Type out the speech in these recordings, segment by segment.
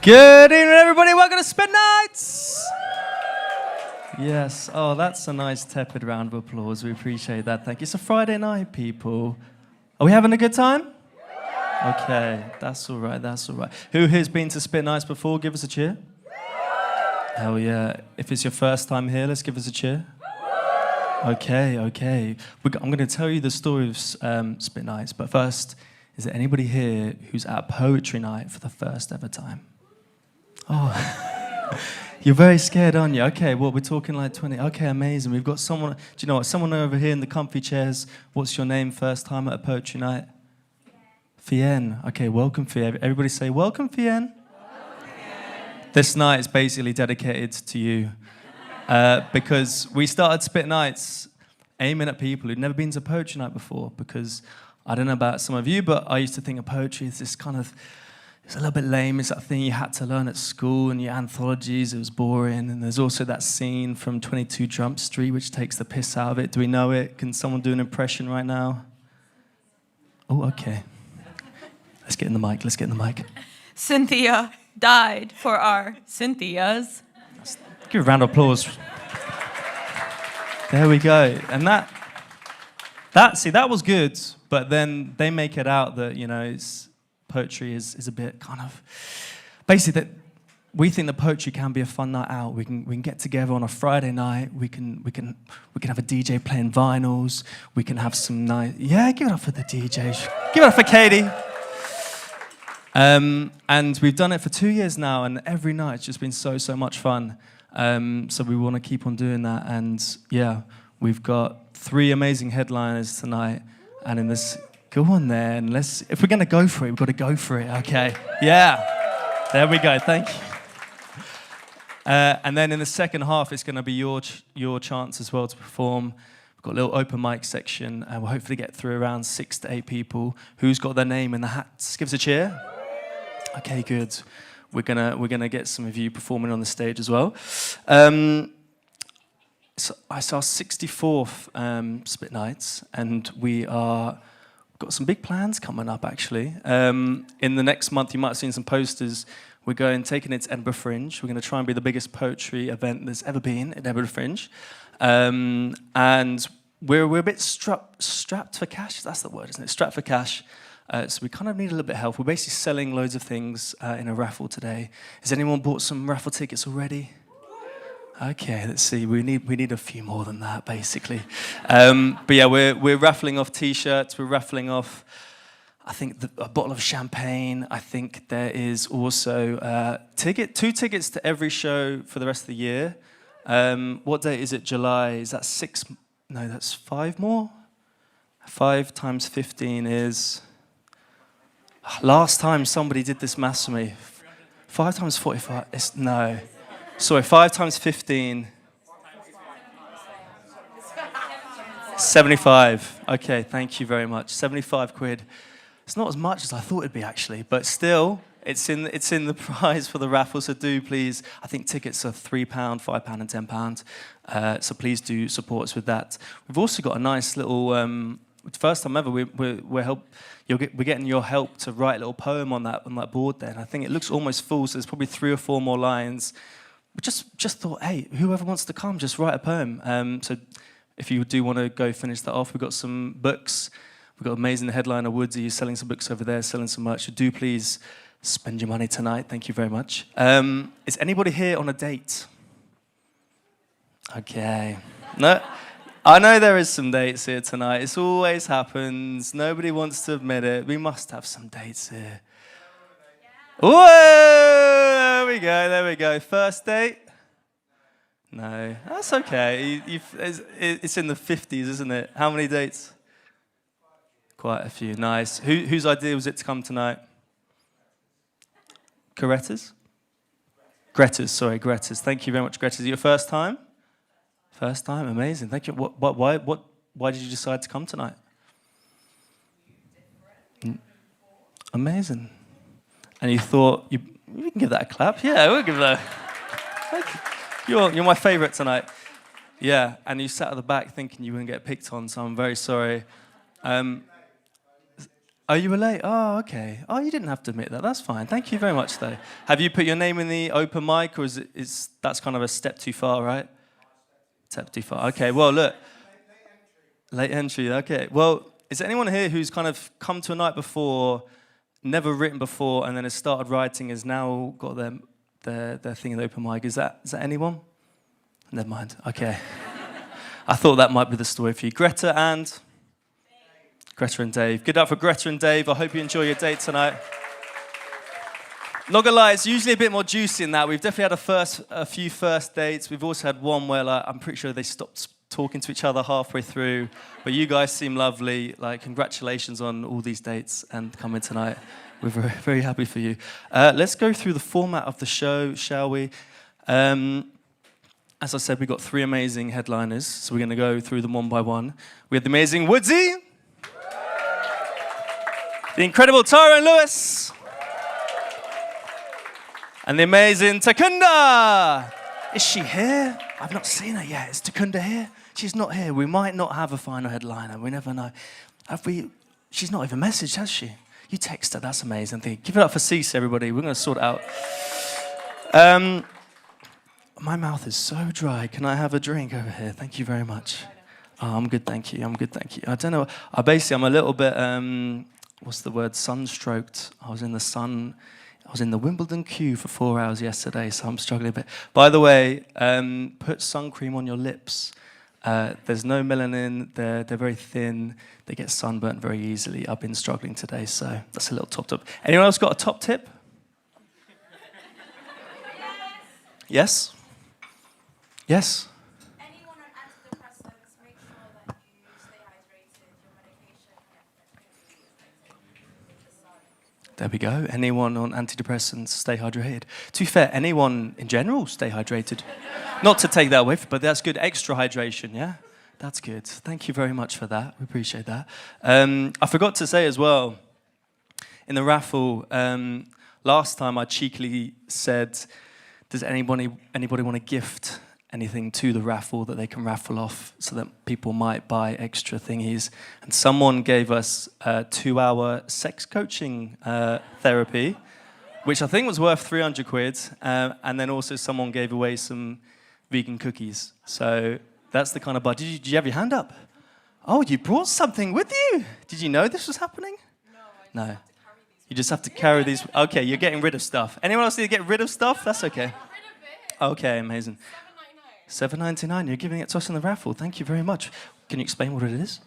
Good evening, everybody. Welcome to SpitNights. Yes. Oh, that's a nice tepid round of applause. We appreciate that. Thank you. It's a Friday night, people. Are we having a good time? Okay. That's all right. That's all right. Who here's been to SpitNights before? Give us a cheer. Hell yeah. If it's your first time here, let's give us a cheer. Okay. Okay. I'm going to tell you the story of SpitNights, but first, is there anybody here who's at a poetry night for the first ever time? Oh, you're very scared, aren't you? Okay, well, we're talking like 20. Okay, amazing. We've got someone, do you know what? Someone over here in the comfy chairs. What's your name? First time at a poetry night? Fien. Okay, welcome, Fien. Everybody say, welcome, Fien. This night is basically dedicated to you because we started SpitNights aiming at people who'd never been to poetry night before because I don't know about some of you, but I used to think of poetry as this kind of, it's a little bit lame. It's that thing you had to learn at school and your anthologies. It was boring. And there's also that scene from 22 Jump Street, which takes the piss out of it. Do we know it? Can someone do an impression right now? Oh, okay. Let's get in the mic. Let's get in the mic. Cynthia died for our Cynthias. Give a round of applause. There we go. And that was good. But then they make it out that, you know, poetry is a bit kind of basically that we think that poetry can be a fun night out. We can get together on a Friday night. We can have a DJ playing vinyls. We can have some nice give it up for the DJs. Give it up for Katie. And we've done it for 2 years now, and every night it's just been so much fun. So we want to keep on doing that. And yeah, we've got 3 amazing headliners tonight, and in this. Go on there, and if we're going to go for it, we've got to go for it, okay? Yeah, there we go, thank you. And then in the second half, it's going to be your chance as well to perform. We've got a little open mic section, and we'll hopefully get through around 6 to 8 people. Who's got their name in the hats? Give us a cheer. Okay, good. We're gonna get some of you performing on the stage as well. So it's our 64th SpitNights, and we are... got some big plans coming up, actually. In the next month, you might have seen some posters. We're taking it to Edinburgh Fringe. We're going to try and be the biggest poetry event there's ever been at Edinburgh Fringe. And we're a bit strapped for cash. That's the word, isn't it? Strapped for cash. So we kind of need a little bit of help. We're basically selling loads of things in a raffle today. Has anyone bought some raffle tickets already? Okay, let's see. We need a few more than that, basically. But yeah, we're raffling off T-shirts. We're raffling off, I think, a bottle of champagne. I think there is also 2 tickets to every show for the rest of the year. What date is it? July? Is that 6? No, that's 5 more. 5 times 15 is. Last time somebody did this maths for me. 5 times 45. No. Sorry, 5 times 15. 75. Okay, thank you very much. 75 quid. It's not as much as I thought it'd be, actually, but still, it's in the prize for the raffle, so do please. I think tickets are £3, £5 and £10. So please do support us with that. We've also got a nice little... first time ever, we're getting your help to write a little poem on that board there, and I think it looks almost full, so there's probably 3 or 4 more lines. We just thought, hey, whoever wants to come, just write a poem. So if you do want to go finish that off, we've got some books. We've got amazing headliner Woodsy who's selling some books over there, selling some merch. So do please spend your money tonight. Thank you very much. Is anybody here on a date? Okay. No, I know there is some dates here tonight. It always happens. Nobody wants to admit it. We must have some dates here. Whoa! There we go. First date? No, that's okay. It's in the 50s, isn't it? How many dates? Quite a few. Nice. Whose idea was it to come tonight? Greta's? Greta's. Thank you very much, Greta. Is it your first time? First time? Amazing. Thank you. Why did you decide to come tonight? Amazing. And you thought, you can give that a clap. Yeah, we'll give that. Thank you. You're my favourite tonight. Yeah, and you sat at the back thinking you wouldn't get picked on, so I'm very sorry. Oh, you were late? Oh, okay. Oh, you didn't have to admit that. That's fine. Thank you very much, though. Have you put your name in the open mic, or is that's kind of a step too far, right? Step too far. Okay, well, look. Late entry, okay. Well, is there anyone here who's kind of come to a night before, never written before, and then has started writing, has now got their thing in the open mic? Is that anyone? Never mind. Okay. I thought that might be the story for you. Greta and Dave. Good up for Greta and Dave. I hope you enjoy your date tonight. Not gonna lie, it's usually a bit more juicy than that. We've definitely had a few first dates. We've also had one where I'm pretty sure they stopped talking to each other halfway through. But you guys seem lovely. Congratulations on all these dates and coming tonight. We're very, very happy for you. Let's go through the format of the show, shall we? As I said, we've got 3 amazing headliners, so we're going to go through them one by one. We have the amazing Woodsy, the incredible Tyrone Lewis, and the amazing Takunda. Is she here? I've not seen her yet. Is Takunda here? She's not here. We might not have a final headliner. We never know. Have we? She's not even messaged, has she? You text her. That's amazing. Give it up for Cease, everybody. We're going to sort it out. My mouth is so dry. Can I have a drink over here? Thank you very much. Oh, I'm good, thank you. I don't know. I'm a little bit, sunstroked. I was in the sun. I was in the Wimbledon queue for 4 hours yesterday, so I'm struggling a bit. By the way, put sun cream on your lips. There's no melanin. They're very thin. They get sunburnt very easily. I've been struggling today, so that's a little top tip. Anyone else got a top tip? Yes? Yes? Anyone on antidepressants, make sure that you stay hydrated. Your medication There we go. Anyone on antidepressants, stay hydrated. To be fair, anyone in general, stay hydrated. Not to take that away, but that's good. Extra hydration, yeah? That's good. Thank you very much for that. We appreciate that. I forgot to say as well, in the raffle, last time I cheekily said, does anybody want to gift anything to the raffle that they can raffle off so that people might buy extra thingies? And someone gave us a 2-hour sex coaching therapy, which I think was worth 300 quid. And then also someone gave away some vegan cookies. So that's the kind of budget. Did you have your hand up? Oh, you brought something with you. Did you know this was happening? No. You just have to carry these. Okay, you're getting rid of stuff. Anyone else need to get rid of stuff? That's okay. Okay, amazing. $7.99. You're giving it to us in the raffle. Thank you very much. Can you explain what it is?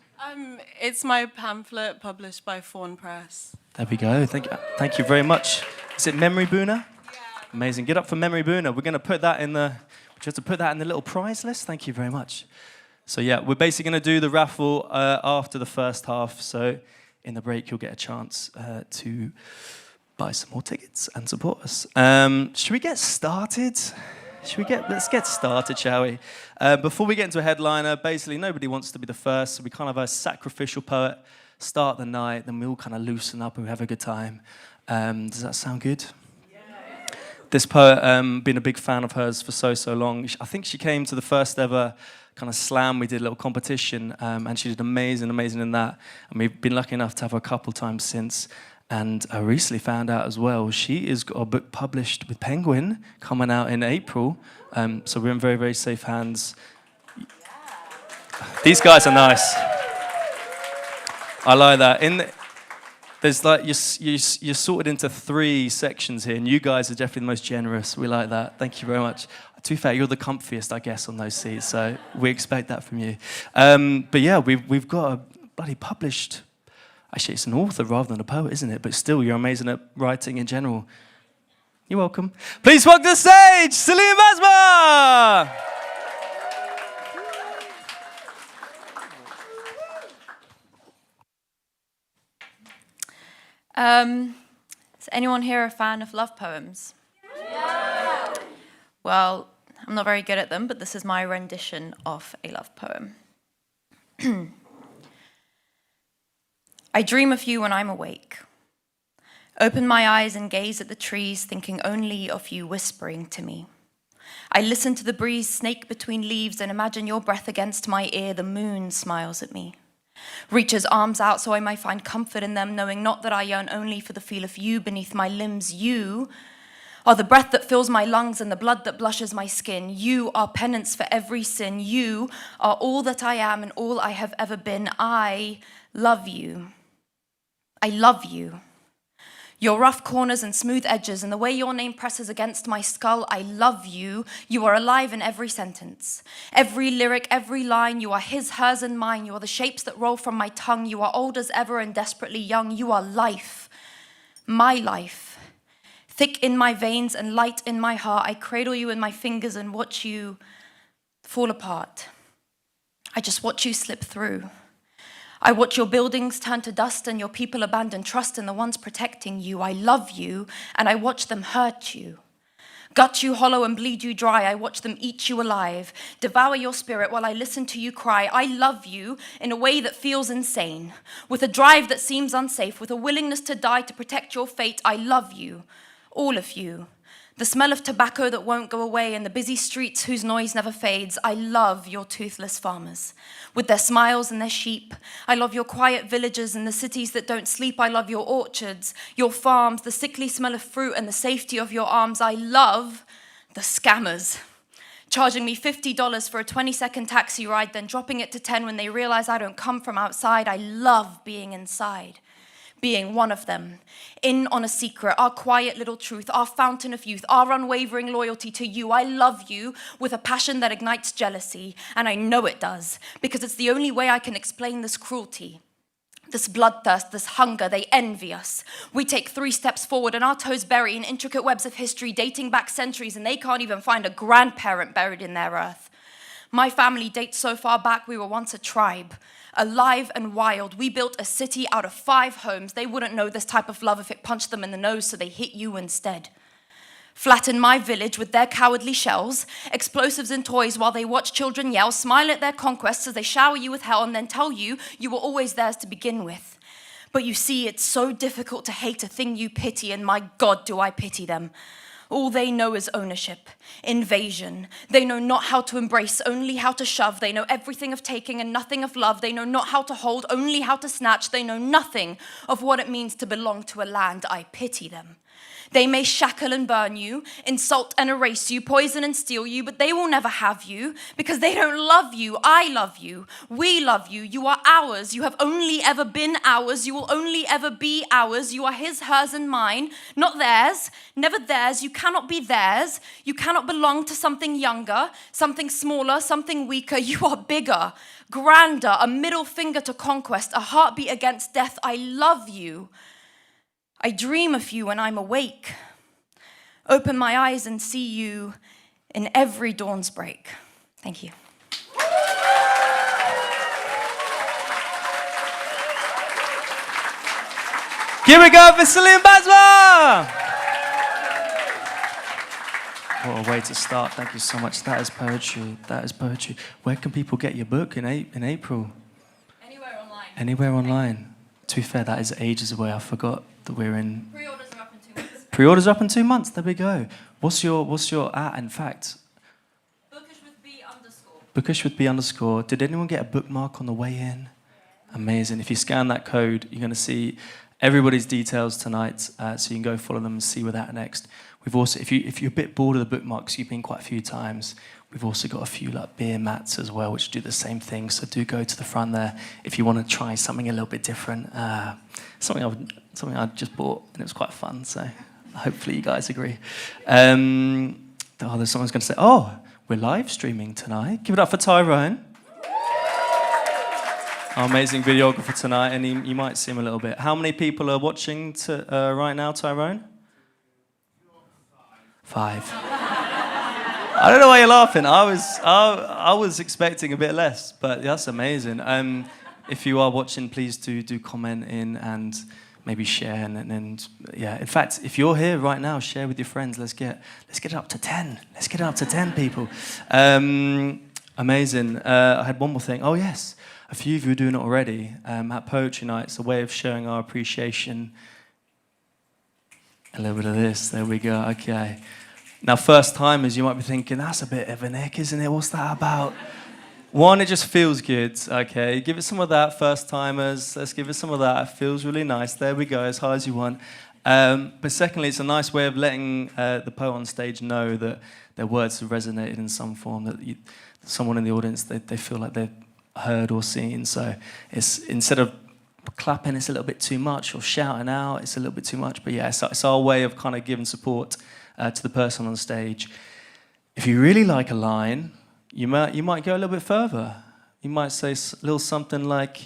It's my pamphlet published by Fawn Press. There we go. Thank you very much. Is it Memory Booner? Yeah. Amazing. Get up for Memory Booner. We're going to put that in the. We have to put that in the little prize list. Thank you very much. So yeah, we're basically going to do the raffle after the first half. So in the break, you'll get a chance to buy some more tickets and support us. Should we get started? Let's get started, shall we? Before we get into a headliner, basically nobody wants to be the first, so we kind of have a sacrificial poet start the night, then we all kind of loosen up and we have a good time. Does that sound good? Yeah. This poet, been a big fan of hers for so long. I think she came to the first ever kind of slam. We did a little competition, and she did amazing in that. And we've been lucky enough to have her a couple times since. And I recently found out as well, she has got a book published with Penguin coming out in April. So we're in very, very safe hands. These guys are nice. I like that. There's you're sorted into 3 sections here, and you guys are definitely the most generous. We like that. Thank you very much. To be fair, you're the comfiest, I guess, on those seats, so we expect that from you. But yeah, we've got a bloody published. Actually, it's an author rather than a poet, isn't it? But still, you're amazing at writing in general. You're welcome. Please welcome to the stage, Salim Basma! Is anyone here a fan of love poems? Yeah. Well, I'm not very good at them, but this is my rendition of a love poem. I dream of you when I'm awake. Open my eyes and gaze at the trees, thinking only of you whispering to me. I listen to the breeze snake between leaves and imagine your breath against my ear. The moon smiles at me. Reaches arms out so I may find comfort in them, knowing not that I yearn only for the feel of you beneath my limbs. You are the breath that fills my lungs and the blood that blushes my skin. You are penance for every sin. You are all that I am and all I have ever been. I love you. I love you. Your rough corners and smooth edges and the way your name presses against my skull, I love you. You are alive in every sentence. Every lyric, every line, you are his, hers, and mine. You are the shapes that roll from my tongue. You are old as ever and desperately young. You are life, my life. Thick in my veins and light in my heart, I cradle you in my fingers and watch you fall apart. I just watch you slip through. I watch your buildings turn to dust and your people abandon trust in the ones protecting you. I love you and I watch them hurt you. Gut you hollow and bleed you dry. I watch them eat you alive. Devour your spirit while I listen to you cry. I love you in a way that feels insane. With a drive that seems unsafe. With a willingness to die to protect your fate. I love you. All of you. The smell of tobacco that won't go away and the busy streets whose noise never fades. I love your toothless farmers with their smiles and their sheep. I love your quiet villages and the cities that don't sleep. I love your orchards, your farms, the sickly smell of fruit and the safety of your arms. I love the scammers, charging me $50 for a 20-second taxi ride, then dropping it to 10 when they realize I don't come from outside. I love being inside. Being one of them, in on a secret, our quiet little truth, our fountain of youth, our unwavering loyalty to you. I love you with a passion that ignites jealousy, and I know it does, because it's the only way I can explain this cruelty, this bloodthirst, this hunger. They envy us. We take 3 steps forward, and our toes bury in intricate webs of history dating back centuries, and they can't even find a grandparent buried in their earth. My family dates so far back, we were once a tribe. Alive and wild. We built a city out of 5 homes. They wouldn't know this type of love if it punched them in the nose, so they hit you instead. Flatten my village with their cowardly shells, explosives and toys while they watch children yell, smile at their conquests as they shower you with hell and then tell you you were always theirs to begin with. But you see, it's so difficult to hate a thing you pity, and my God, do I pity them. All they know is ownership, invasion. They know not how to embrace, only how to shove. They know everything of taking and nothing of love. They know not how to hold, only how to snatch. They know nothing of what it means to belong to a land. I pity them. They may shackle and burn you, insult and erase you, poison and steal you, but they will never have you because they don't love you. I love you. We love you. You are ours. You have only ever been ours. You will only ever be ours. You are his, hers, and mine, not theirs, never theirs. You cannot be theirs. You cannot belong to something younger, something smaller, something weaker. You are bigger, grander, a middle finger to conquest, a heartbeat against death. I love you. I dream of you when I'm awake. Open my eyes and see you in every dawn's break. Thank you. Give it go for Celine Basma! What a way to start. Thank you so much. That is poetry. That is poetry. Where can people get your book in April? Anywhere online. Anywhere online. To be fair, that is ages away. I forgot that we're in... Pre-orders are up in 2 months. Pre-orders up in 2 months. There we go. What's your at? In fact, Bookish with B underscore. Bookish with B underscore. Did anyone get a bookmark on the way in? Amazing. If you scan that code, you're going to see everybody's details tonight, so you can go follow them and see where they're at next. We've also, if you're a bit bored of the bookmarks, you've been quite a few times. We've also got a few like beer mats as well, which do the same thing. So do go to the front there if you want to try something a little bit different. Something I just bought and it was quite fun. So hopefully you guys agree. There's someone's going to say, "Oh, we're live streaming tonight." Give it up for Tyrone, our amazing videographer tonight, and you might see him a little bit. How many people are watching right now, Tyrone? 5. I don't know why you're laughing. I was expecting a bit less, but that's amazing. If you are watching, please do comment in and maybe share and yeah. In fact, if you're here right now, share with your friends. Let's get it up to 10. Let's get it up to 10 people. Amazing. I had one more thing. Oh yes, a few of you are doing it already. At Poetry Night, it's a way of showing our appreciation. A little bit of this. There we go. Okay. Now, first timers, you might be thinking, that's a bit of an ick, isn't it? What's that about? One, it just feels good, okay? Give it some of that, first timers. Let's give it some of that. It feels really nice. There we go, as high as you want. But secondly, it's a nice way of letting the poet on stage know that their words have resonated in some form, that someone in the audience, they feel like they've heard or seen. So it's, instead of clapping, it's a little bit too much, or shouting out, it's a little bit too much. But yeah, it's our way of kind of giving support to the person on stage. If you really like a line, you might go a little bit further. You might say a little something like,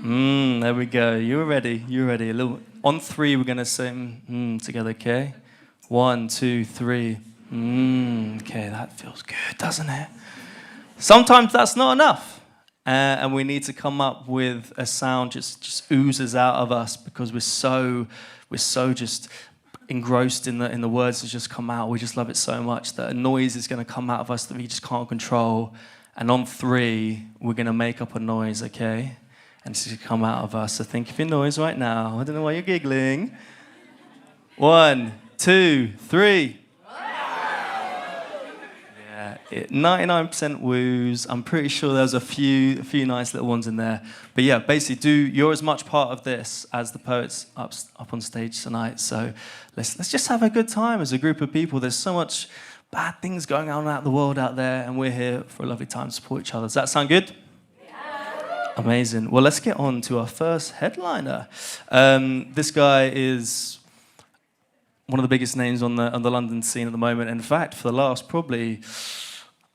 there we go. You're ready. You're ready. On three, we're going to say together, okay? 1, 2, 3. Okay, that feels good, doesn't it? Sometimes that's not enough. And we need to come up with a sound just oozes out of us because we're so just engrossed in the words that just come out. We just love it so much that a noise is going to come out of us that we just can't control. And on three, we're going to make up a noise, okay? And it's going to come out of us. So think of your noise right now. I don't know why you're giggling. 1, 2, 3. Yeah, 99% woos. I'm pretty sure there's a few nice little ones in there. But yeah, basically, you're as much part of this as the poets up on stage tonight. So let's just have a good time as a group of people. There's so much bad things going on out in the world out there, and we're here for a lovely time to support each other. Does that sound good? Yeah. Amazing. Well, let's get on to our first headliner. This guy is one of the biggest names on the London scene at the moment. In fact, for the last probably,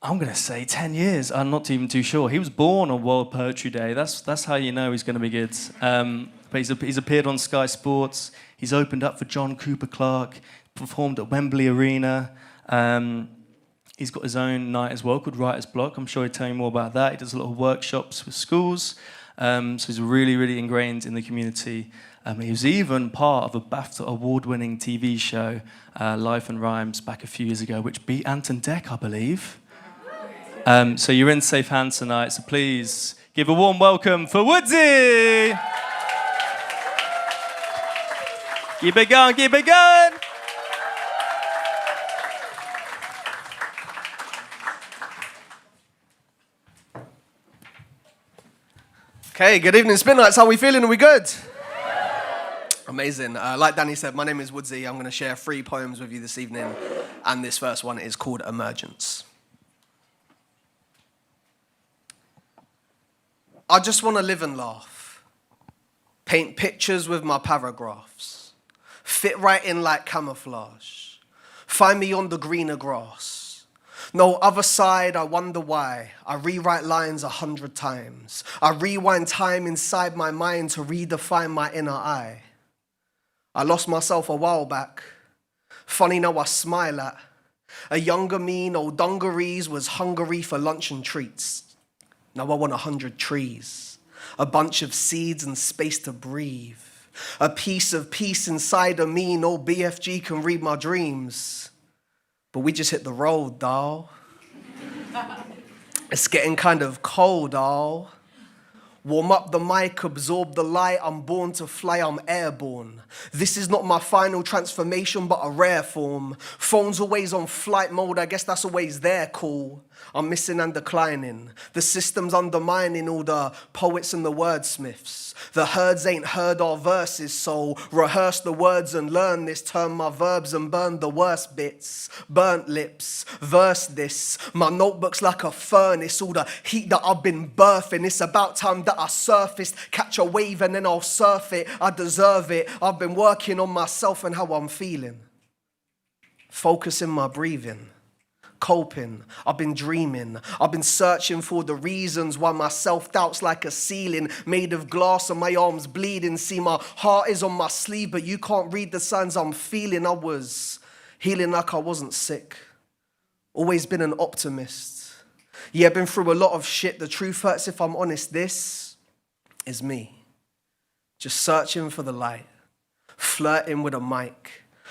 I'm going to say 10 years, I'm not even too sure. He was born on World Poetry Day. That's how you know he's going to be good. But he's appeared on Sky Sports. He's opened up for John Cooper Clarke, performed at Wembley Arena. He's got his own night as well called Writer's Block. I'm sure he'll tell you more about that. He does a lot of workshops with schools. So he's really, really ingrained in the community. He was even part of a BAFTA award-winning TV show, Life and Rhymes, back a few years ago, which beat Anton Deck, I believe. So you're in safe hands tonight, so please give a warm welcome for Woodsy! Keep it going, keep it going! Okay, good evening, SpitNights. How are we feeling? Are we good? Amazing. Like Danny said, my name is Woodsy. I'm going to share 3 poems with you this evening, and this first one is called Emergence. I just want to live and laugh, paint pictures with my paragraphs, fit right in like camouflage, find me on the greener grass. No other side, I wonder why. I rewrite lines 100 times. I rewind time inside my mind to redefine my inner eye. I lost myself a while back. Funny now I smile at. A younger me, no dungarees, was hungry for lunch and treats. Now I want 100 trees, a bunch of seeds and space to breathe. A piece of peace inside of me, no BFG can read my dreams. But we just hit the road, doll. It's getting kind of cold, doll. Warm up the mic, absorb the light. I'm born to fly, I'm airborne. This is not my final transformation, but a rare form. Phone's always on flight mode, I guess that's always their call. I'm missing and declining. The system's undermining all the poets and the wordsmiths. The herds ain't heard our verses, so rehearse the words and learn this. Turn my verbs and burn the worst bits. Burnt lips, verse this. My notebook's like a furnace, all the heat that I've been birthing. It's about time that I surfaced. Catch a wave and then I'll surf it. I deserve it. I've been working on myself and how I'm feeling. Focusing my breathing. Coping, I've been dreaming, I've been searching for the reasons why my self-doubt's like a ceiling made of glass and my arms bleeding. See, my heart is on my sleeve, but you can't read the signs I'm feeling. I was healing like I wasn't sick. Always been an optimist. Yeah, been through a lot of shit. The truth hurts if I'm honest. This is me. Just searching for the light, flirting with a mic.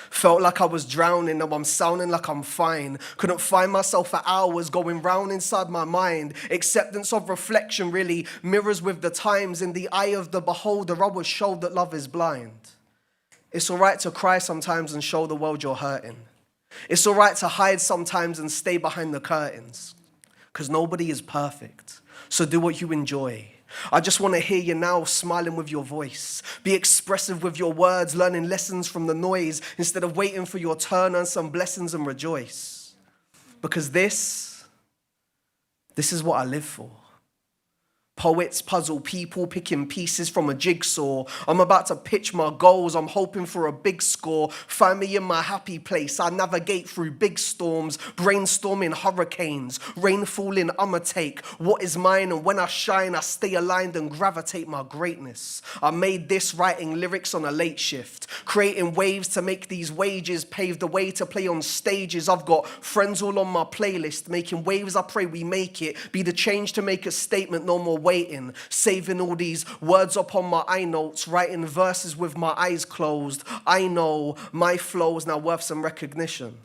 Felt like I was drowning, now I'm sounding like I'm fine. Couldn't find myself for hours, going round inside my mind. Acceptance of reflection really mirrors with the times. In the eye of the beholder, I was showed that love is blind. It's all right to cry sometimes and show the world you're hurting. It's all right to hide sometimes and stay behind the curtains. because nobody is perfect. So do what you enjoy. I just want to hear you now smiling with your voice. Be expressive with your words, learning lessons from the noise instead of waiting for your turn, earn some blessings and rejoice. Because this is what I live for. Poets puzzle people, picking pieces from a jigsaw. I'm about to pitch my goals, I'm hoping for a big score. Find me in my happy place, I navigate through big storms, brainstorming hurricanes, rain falling, I'ma take what is mine, and when I shine, I stay aligned and gravitate my greatness. I made this writing lyrics on a late shift, creating waves to make these wages, pave the way to play on stages. I've got friends all on my playlist, making waves, I pray we make it, be the change to make a statement, no more waiting, saving all these words up on my iNotes, writing verses with my eyes closed. I know my flow's now worth some recognition.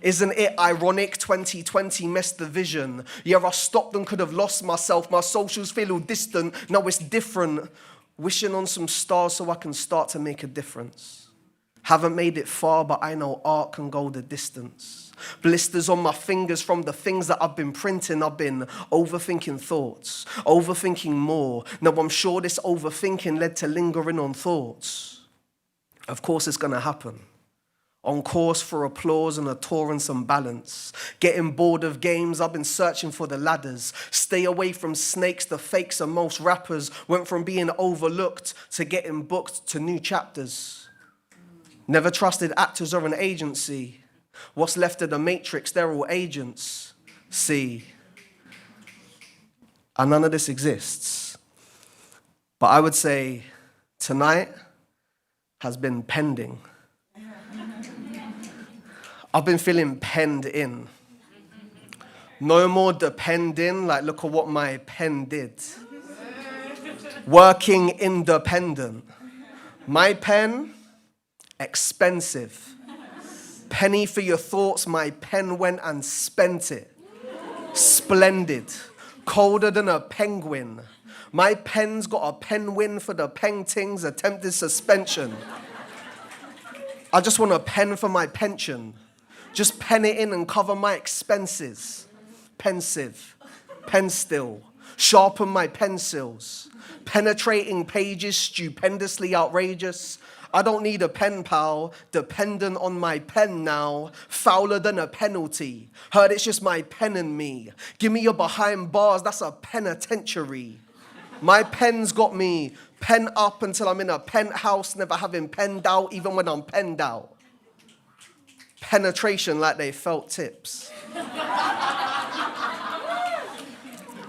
Isn't it ironic 2020 messed the vision? Yeah, I stopped and could have lost myself. My socials feel all distant. Now it's different. Wishing on some stars so I can start to make a difference. Haven't made it far, but I know art can go the distance. Blisters on my fingers from the things that I've been printing. I've been overthinking thoughts, overthinking more. Now I'm sure this overthinking led to lingering on thoughts. Of course it's gonna happen. On course for applause and a tour and some balance. Getting bored of games, I've been searching for the ladders. Stay away from snakes, the fakes, and most rappers went from being overlooked to getting booked to new chapters. Never trusted actors or an agency. What's left of the matrix, they're all agents. See, and none of this exists. But I would say tonight has been pending. I've been feeling penned in. No more depending, like look at what my pen did. Working independent. My pen, expensive. Penny for your thoughts, my pen went and spent it. Splendid. Colder than a penguin. My pen's got a pen win for the paintings, attempted suspension. I just want a pen for my pension. Just pen it in and cover my expenses. Pensive. Pen still. Sharpen my pencils. Penetrating pages, stupendously outrageous. I don't need a pen pal, dependent on my pen now, fouler than a penalty. Heard it's just my pen and me. Give me your behind bars, that's a penitentiary. My pen's got me pen up until I'm in a penthouse, never having penned out, even when I'm penned out. Penetration like they felt tips.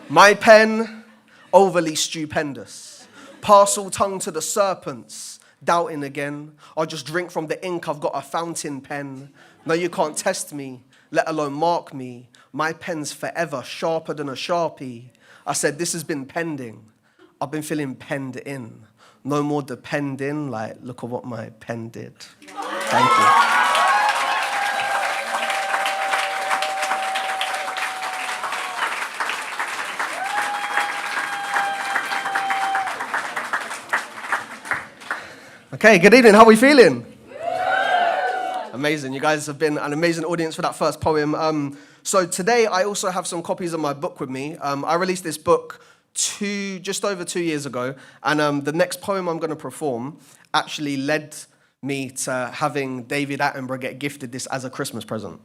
My pen, overly stupendous. Parcel tongue to the serpents. Doubting again, I'll just drink from the ink, I've got a fountain pen. No, you can't test me, let alone mark me. My pen's forever sharper than a Sharpie. I said, this has been pending. I've been feeling penned in. No more depending, like, look at what my pen did. Thank you. Okay, good evening. How are we feeling? Amazing. You guys have been an amazing audience for that first poem. So today I also have some copies of my book with me. I released this book just over 2 years ago, and the next poem I'm going to perform actually led me to having David Attenborough get gifted this as a Christmas present,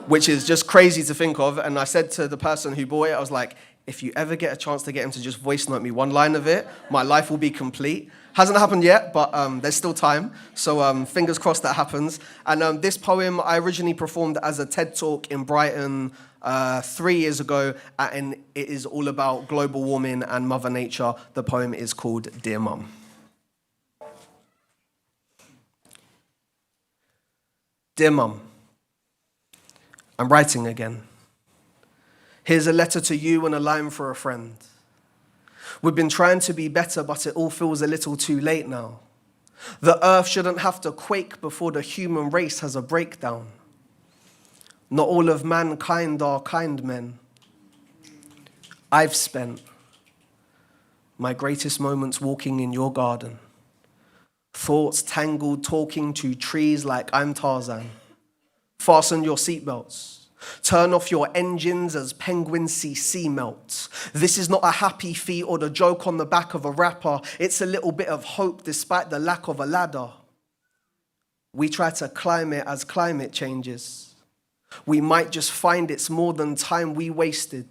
which is just crazy to think of. And I said to the person who bought it, I was like, if you ever get a chance to get him to just voice note me one line of it, my life will be complete. Hasn't happened yet, but there's still time. So fingers crossed that happens. And this poem I originally performed as a TED Talk in Brighton 3 years ago. And it is all about global warming and Mother Nature. The poem is called Dear Mum. Dear Mum, I'm writing again. Here's a letter to you and a line for a friend. We've been trying to be better, but it all feels a little too late now. The earth shouldn't have to quake before the human race has a breakdown. Not all of mankind are kind men. I've spent my greatest moments walking in your garden. Thoughts tangled talking to trees like I'm Tarzan. Fasten your seatbelts. Turn off your engines as penguins see sea melt. This is not a happy feat or the joke on the back of a rapper. It's a little bit of hope despite the lack of a ladder. We try to climb it as climate changes. We might just find it's more than time we wasted.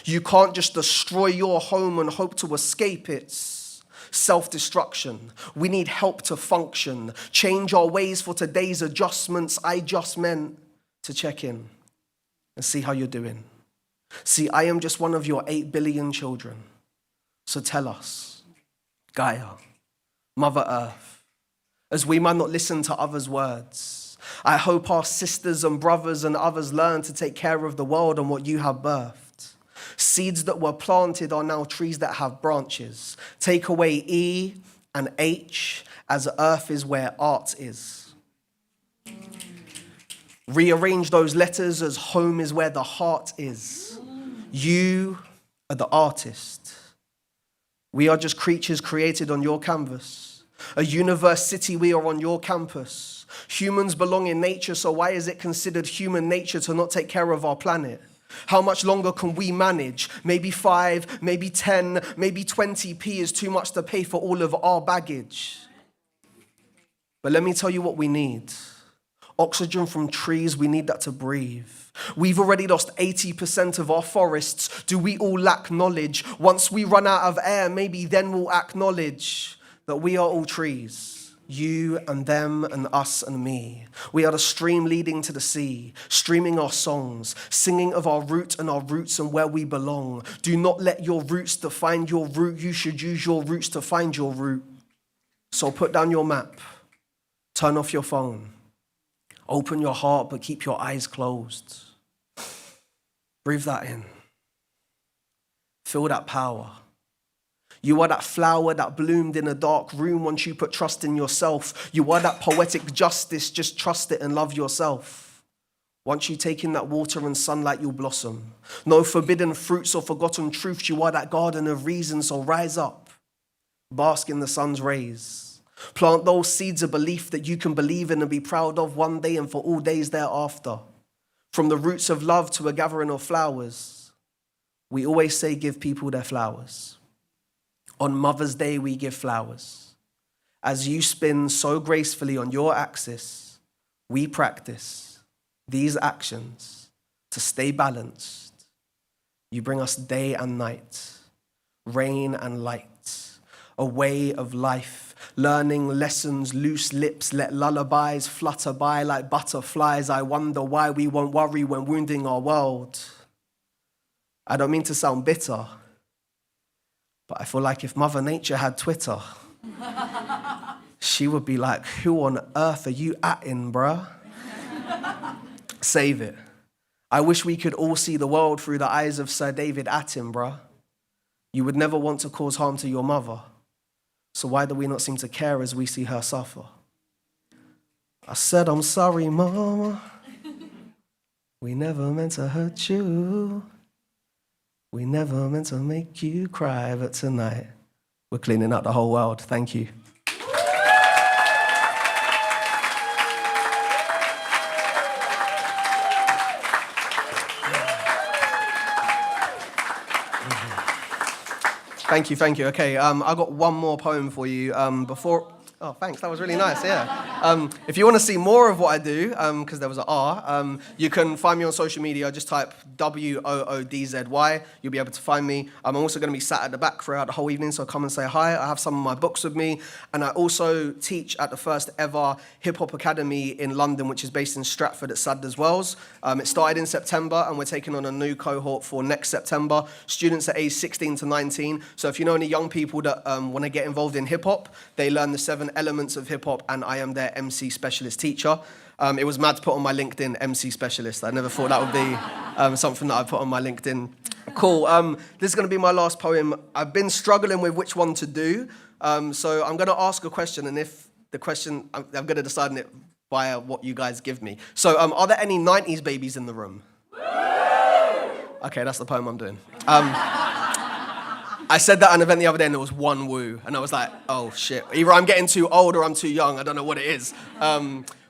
You can't just destroy your home and hope to escape its self-destruction. We need help to function. Change our ways for today's adjustments. I just meant to check in and see how you're doing. See, I am just one of your 8 billion children. So tell us, Gaia, Mother Earth, as we might not listen to others' words, I hope our sisters and brothers and others learn to take care of the world and what you have birthed. Seeds that were planted are now trees that have branches. Take away E and H, as earth is where art is. Rearrange those letters as home is where the heart is. You are the artist. We are just creatures created on your canvas. A universe city, we are on your campus. Humans belong in nature, so why is it considered human nature to not take care of our planet? How much longer can we manage? Maybe 5, maybe 10, maybe 20p is too much to pay for all of our baggage. But let me tell you what we need. Oxygen from trees, we need that to breathe. We've already lost 80% of our forests. Do we all lack knowledge? Once we run out of air, maybe then we'll acknowledge that we are all trees. You and them and us and me. We are the stream leading to the sea, streaming our songs, singing of our root and our roots and where we belong. Do not let your roots define your root. You should use your roots to find your root. So put down your map, turn off your phone. Open your heart, but keep your eyes closed. Breathe that in. Feel that power. You are that flower that bloomed in a dark room once you put trust in yourself. You are that poetic justice, just trust it and love yourself. Once you take in that water and sunlight, you'll blossom. No forbidden fruits or forgotten truths. You are that garden of reason, so rise up. Bask in the sun's rays. Plant those seeds of belief that you can believe in and be proud of one day and for all days thereafter. From the roots of love to a gathering of flowers, we always say give people their flowers. On Mother's Day, we give flowers. As you spin so gracefully on your axis, we practice these actions to stay balanced. You bring us day and night, rain and light, a way of life. Learning lessons, loose lips, let lullabies flutter by like butterflies. I wonder why we won't worry when wounding our world. I don't mean to sound bitter, but I feel like if Mother Nature had Twitter, she would be like, who on earth are you atting, bruh? Save it. I wish we could all see the world through the eyes of Sir David Attenborough, bruh. You would never want to cause harm to your mother. So why do we not seem to care as we see her suffer? I said, I'm sorry, Mama. We never meant to hurt you. We never meant to make you cry, but tonight we're cleaning up the whole world. Thank you. Thank you. Okay, I got one more poem for you before. Oh, thanks. That was really nice. Yeah. If you want to see more of what I do, because there was an R, you can find me on social media. Just type WOODZY. You'll be able to find me. I'm also going to be sat at the back throughout the whole evening, so come and say hi. I have some of my books with me, and I also teach at the first ever Hip Hop Academy in London, which is based in Stratford at Sadler's Wells. It started in September, and we're taking on a new cohort for next September. Students are aged 16 to 19. So if you know any young people that want to get involved in hip hop, they learn the 7 elements of hip hop, and I am their MC specialist teacher. It was mad to put on my LinkedIn MC specialist. I never thought that would be something that I put on my LinkedIn. Cool. This is going to be my last poem. I've been struggling with which one to do, so I'm going to ask a question, and if the question, I'm going to decide on it via what you guys give me. So, are there any 90s babies in the room? Okay, that's the poem I'm doing. I said that at an event the other day and there was one woo. And I was like, oh shit. Either I'm getting too old or I'm too young. I don't know what it is.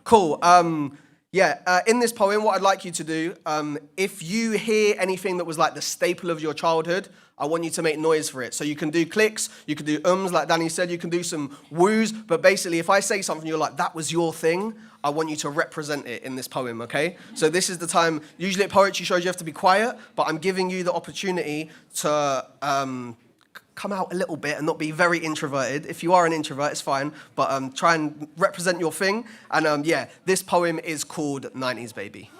Cool. Yeah, in this poem, what I'd like you to do, if you hear anything that was like the staple of your childhood, I want you to make noise for it. So you can do clicks, you can do ums, like Danny said, you can do some woos, but basically if I say something, you're like, that was your thing, I want you to represent it in this poem, okay? So this is the time, usually at poetry shows you have to be quiet, but I'm giving you the opportunity to come out a little bit and not be very introverted. If you are an introvert, it's fine, but try and represent your thing. And yeah, this poem is called 90s Baby.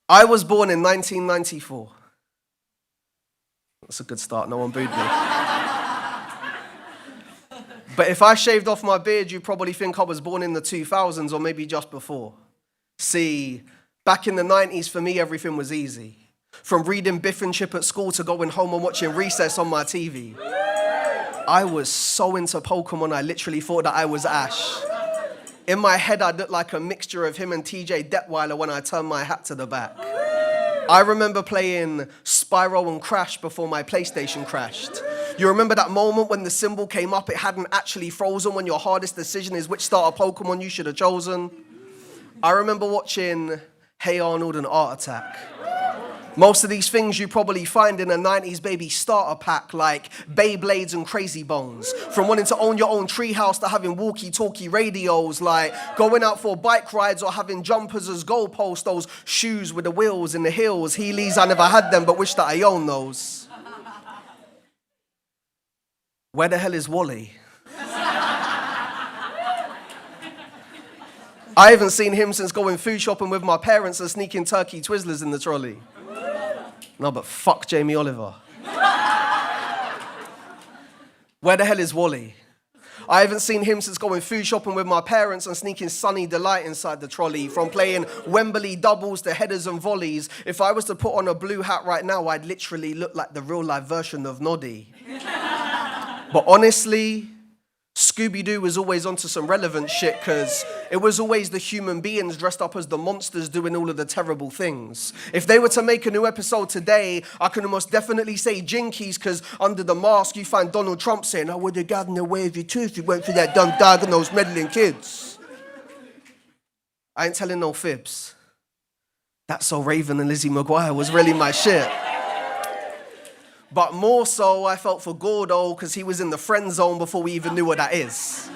I was born in 1994. That's a good start, no one booed me. But if I shaved off my beard, you'd probably think I was born in the 2000s or maybe just before. See, back in the 90s, for me, everything was easy. From reading Biff and Chip at school to going home and watching Recess on my TV. I was so into Pokemon, I literally thought that I was Ash. In my head, I looked like a mixture of him and TJ Detweiler when I turned my hat to the back. I remember playing Spyro and Crash before my PlayStation crashed. You remember that moment when the symbol came up, it hadn't actually frozen, when your hardest decision is which starter Pokemon you should have chosen? I remember watching Hey Arnold and Art Attack. Most of these things you probably find in a 90s Baby starter pack, like Beyblades and Crazy Bones. From wanting to own your own treehouse to having walkie-talkie radios, like going out for bike rides or having jumpers as goalposts, those shoes with the wheels and the heels. Heelys, I never had them, but wish that I owned those. Where the hell is Wally? I haven't seen him since going food shopping with my parents and sneaking turkey Twizzlers in the trolley. No, but fuck Jamie Oliver. Where the hell is Wally? I haven't seen him since going food shopping with my parents and sneaking Sunny Delight inside the trolley. From playing Wembley doubles to headers and volleys. If I was to put on a blue hat right now, I'd literally look like the real life version of Noddy. But honestly, Scooby-Doo was always onto some relevant shit, because it was always the human beings dressed up as the monsters doing all of the terrible things. If they were to make a new episode today, I can almost definitely say Jinkies, because under the mask you find Donald Trump saying, I would have gotten away with your tooth if it weren't for that dumb diagnosed meddling kids. I ain't telling no fibs. That's So Raven and Lizzie McGuire was really my shit. But more so, I felt for Gordo because he was in the friend zone before we even knew what that is.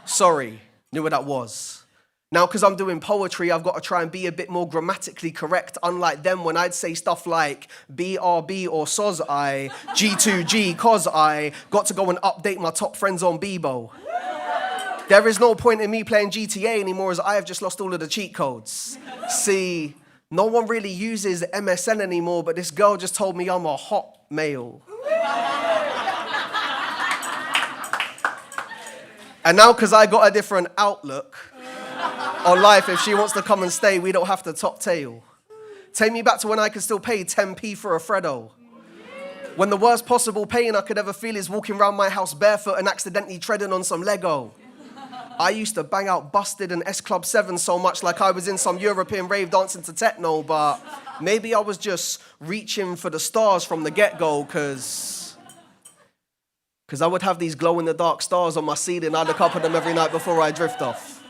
Sorry, knew what that was. Now, because I'm doing poetry, I've got to try and be a bit more grammatically correct, unlike them when I'd say stuff like BRB or soz I, G2G, cause I got to go and update my top friends on Bebo. There is no point in me playing GTA anymore, as I have just lost all of the cheat codes. See, no one really uses MSN anymore, but this girl just told me I'm a hot male. And now, because I got a different outlook on life, if she wants to come and stay, we don't have to top tail. Take me back to when I could still pay 10p for a Freddo. When the worst possible pain I could ever feel is walking around my house barefoot and accidentally treading on some Lego. I used to bang out Busted and S Club 7 so much like I was in some European rave dancing to techno, but maybe I was just reaching for the stars from the get-go, because I would have these glow-in-the-dark stars on my ceiling. I'd look up at them every night before I drift off.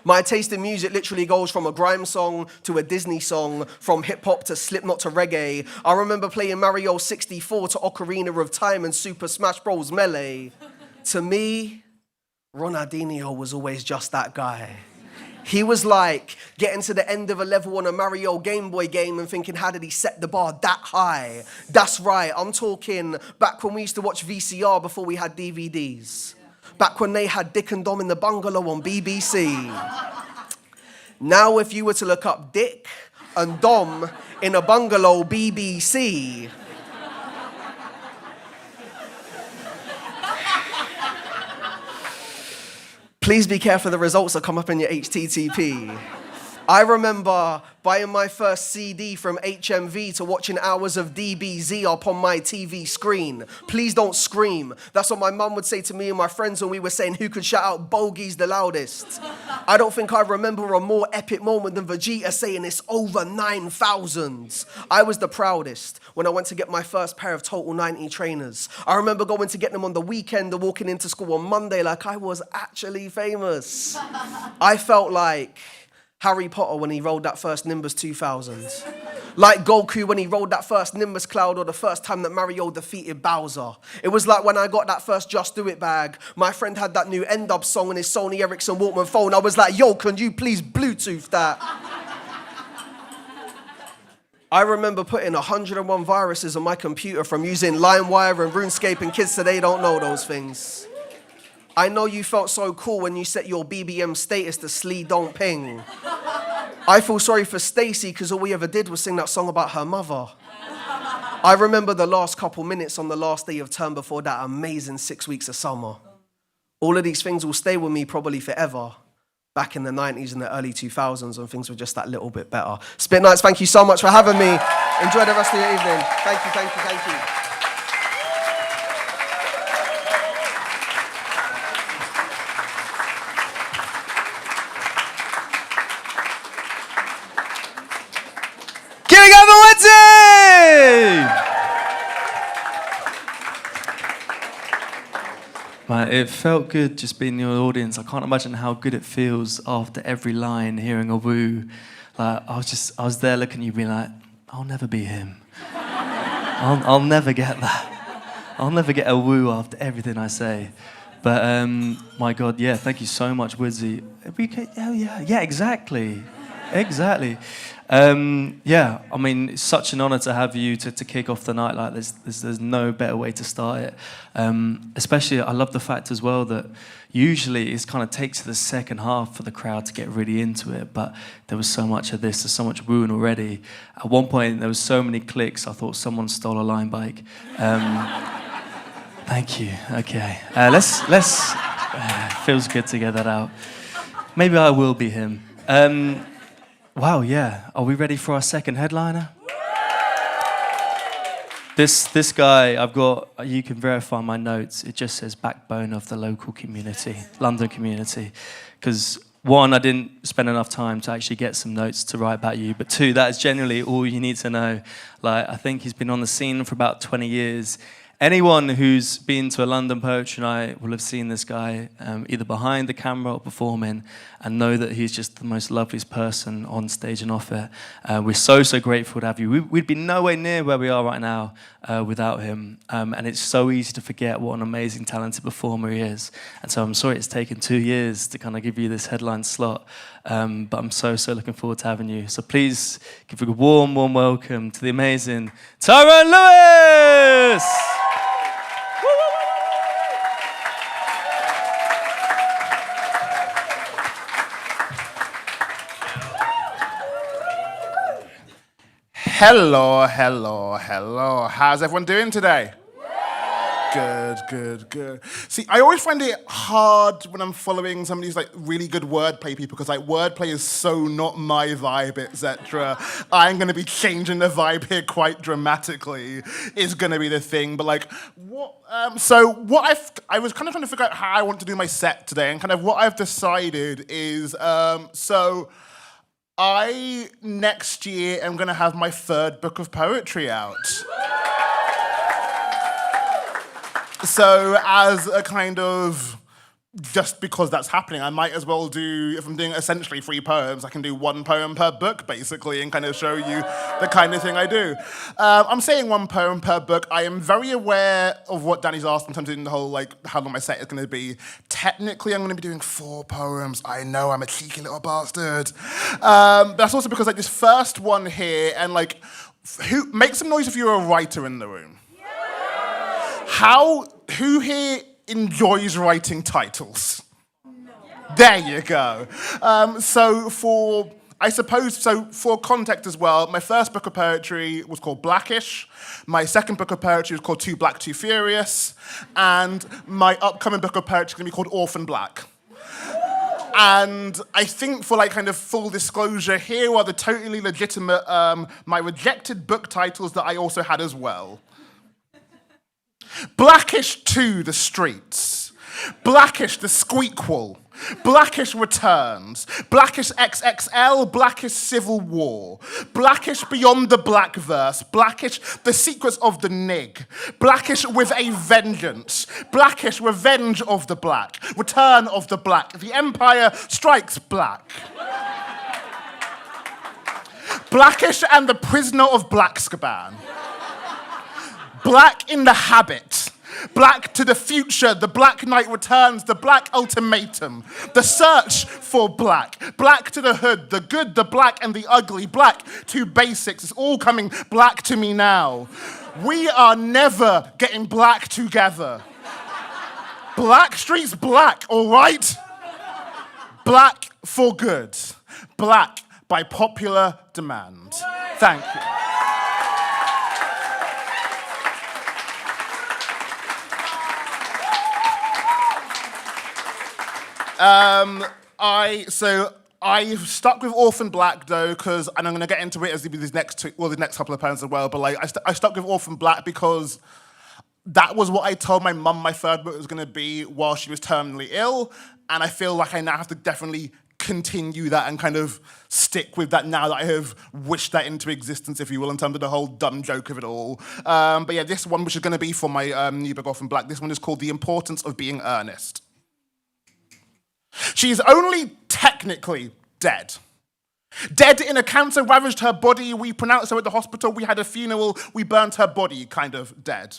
My taste in music literally goes from a grime song to a Disney song, from hip-hop to Slipknot to reggae. I remember playing Mario 64 to Ocarina of Time and Super Smash Bros. Melee. To me, Ronaldinho was always just that guy. He was like getting to the end of a level on a Mario Game Boy game and thinking, how did he set the bar that high? That's right, I'm talking back when we used to watch VCR before we had DVDs. Back when they had Dick and Dom in the Bungalow on BBC. Now if you were to look up Dick and Dom in a Bungalow BBC, please be careful the results that come up in your HTTP. I remember buying my first CD from HMV to watching hours of DBZ up on my TV screen. Please don't scream. That's what my mum would say to me and my friends when we were saying who could shout out bogeys the loudest. I don't think I remember a more epic moment than Vegeta saying it's over 9,000. I was the proudest when I went to get my first pair of Total 90 trainers. I remember going to get them on the weekend and walking into school on Monday like I was actually famous. I felt like Harry Potter when he rolled that first Nimbus 2000. Like Goku when he rolled that first Nimbus Cloud, or the first time that Mario defeated Bowser. It was like when I got that first Just Do It bag. My friend had that new End Up song on his Sony Ericsson Walkman phone. I was like, yo, can you please Bluetooth that? I remember putting 101 viruses on my computer from using LimeWire and RuneScape, and kids today don't know those things. I know you felt so cool when you set your BBM status to Slee Don't Ping. I feel sorry for Stacey because all we ever did was sing that song about her mother. I remember the last couple minutes on the last day of term before that amazing 6 weeks of summer. All of these things will stay with me probably forever. Back in the 90s and the early 2000s when things were just that little bit better. SpitNights, thank you so much for having me. Enjoy the rest of your evening. Thank you, thank you, thank you. Giving up the Wednesday! Man, it felt good just being in the audience. I can't imagine how good it feels after every line, hearing a woo. Like, I was there looking at you being like, I'll never be him. I'll never get that. I'll never get a woo after everything I say. But, my God, yeah, thank you so much, Woodsy. Yeah, exactly. Exactly. Yeah, I mean, it's such an honour to have you to kick off the night like this. There's no better way to start it. Especially, I love the fact as well that usually it kind of takes the second half for the crowd to get really into it, but there was so much of this, there's so much wooing already. At one point, there was so many clicks, I thought someone stole a line bike. Thank you, okay. Let's feels good to get that out. Maybe I will be him. Wow, yeah. Are we ready for our second headliner? This guy, you can verify my notes. It just says backbone of the local community, London community. Because one, I didn't spend enough time to actually get some notes to write about you. But two, that is generally all you need to know. Like, I think he's been on the scene for about 20 years. Anyone who's been to a London Poetry Night will have seen this guy either behind the camera or performing and know that he's just the most loveliest person on stage and off it. We're so grateful to have you. We'd be nowhere near where we are right now without him. And it's so easy to forget what an amazing, talented performer he is. And so I'm sorry it's taken 2 years to kind of give you this headline slot. But I'm so looking forward to having you. So please give a warm welcome to the amazing Tyrone Lewis! Hello. How's everyone doing today? Good. See, I always find it hard when I'm following some of these like really good wordplay people because like wordplay is so not my vibe, etc. I'm gonna be changing the vibe here quite dramatically. Is gonna be the thing, but like what? I was kind of trying to figure out how I want to do my set today, and kind of what I've decided is I next year am gonna have my 3rd book of poetry out. So as a kind of, just because that's happening, I might as well do, if I'm doing essentially 3 poems, I can do 1 poem per book, basically, and kind of show you the kind of thing I do. I'm saying 1 poem per book. I am very aware of what Danny's asked in terms of the whole, like, how long my set is going to be. Technically, I'm going to be doing 4 poems. I know, I'm a cheeky little bastard. But that's also because, like, this first one here, and, like, make some noise if you're a writer in the room. Who here enjoys writing titles? No. There you go. For context as well, my first book of poetry was called Blackish. My second book of poetry was called Too Black, Too Furious. And my upcoming book of poetry is going to be called Orphan Black. And I think for like kind of full disclosure, here are the totally legitimate, my rejected book titles that I also had as well. Blackish 2, The Streets. Blackish, The Squeakquel. Blackish Returns. Blackish XXL. Blackish Civil War. Blackish Beyond the Blackverse. Blackish The Secrets of the Nig. Blackish With a Vengeance. Blackish Revenge of the Black. Return of the Black. The Empire Strikes Black. Blackish and the Prisoner of Blackscaban. Black in the Habit. Black to the Future, The Black Knight Returns, The Black Ultimatum, The Search for Black, Black to the Hood, The Good, The Black, and the Ugly, Black to Basics. It's all coming black to me now. We are never getting black together. Blackstreet's black, all right? Black for good. Black by popular demand. Thank you. I've stuck with Orphan Black though, because, and I'm going to get into it as the next couple of pounds as well. But like, I stuck with Orphan Black because that was what I told my mum my third book was going to be while she was terminally ill, and I feel like I now have to definitely continue that and kind of stick with that now that I have wished that into existence, if you will, in terms of the whole dumb joke of it all. But yeah, this one, which is going to be for my new book, Orphan Black, this one is called The Importance of Being Earnest. She is only technically dead. Dead in a cancer ravaged her body. We pronounced her at the hospital. We had a funeral. We burnt her body, kind of dead.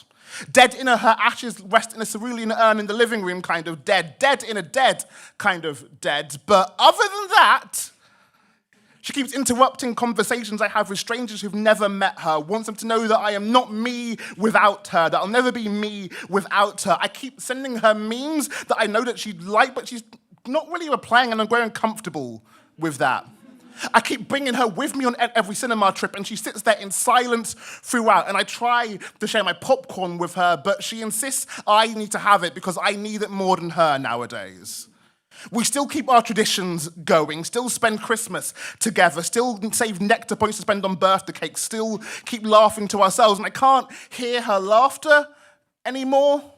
Dead in her ashes rest in a cerulean urn in the living room, kind of dead. Dead in a dead, kind of dead. But other than that, she keeps interrupting conversations I have with strangers who've never met her, wants them to know that I am not me without her, that I'll never be me without her. I keep sending her memes that I know that she'd like, but she's not really replying, and I'm very uncomfortable with that. I keep bringing her with me on every cinema trip, and she sits there in silence throughout, and I try to share my popcorn with her, but she insists I need to have it because I need it more than her nowadays. We still keep our traditions going, still spend Christmas together, still save nectar points to spend on birthday cakes, still keep laughing to ourselves, and I can't hear her laughter anymore.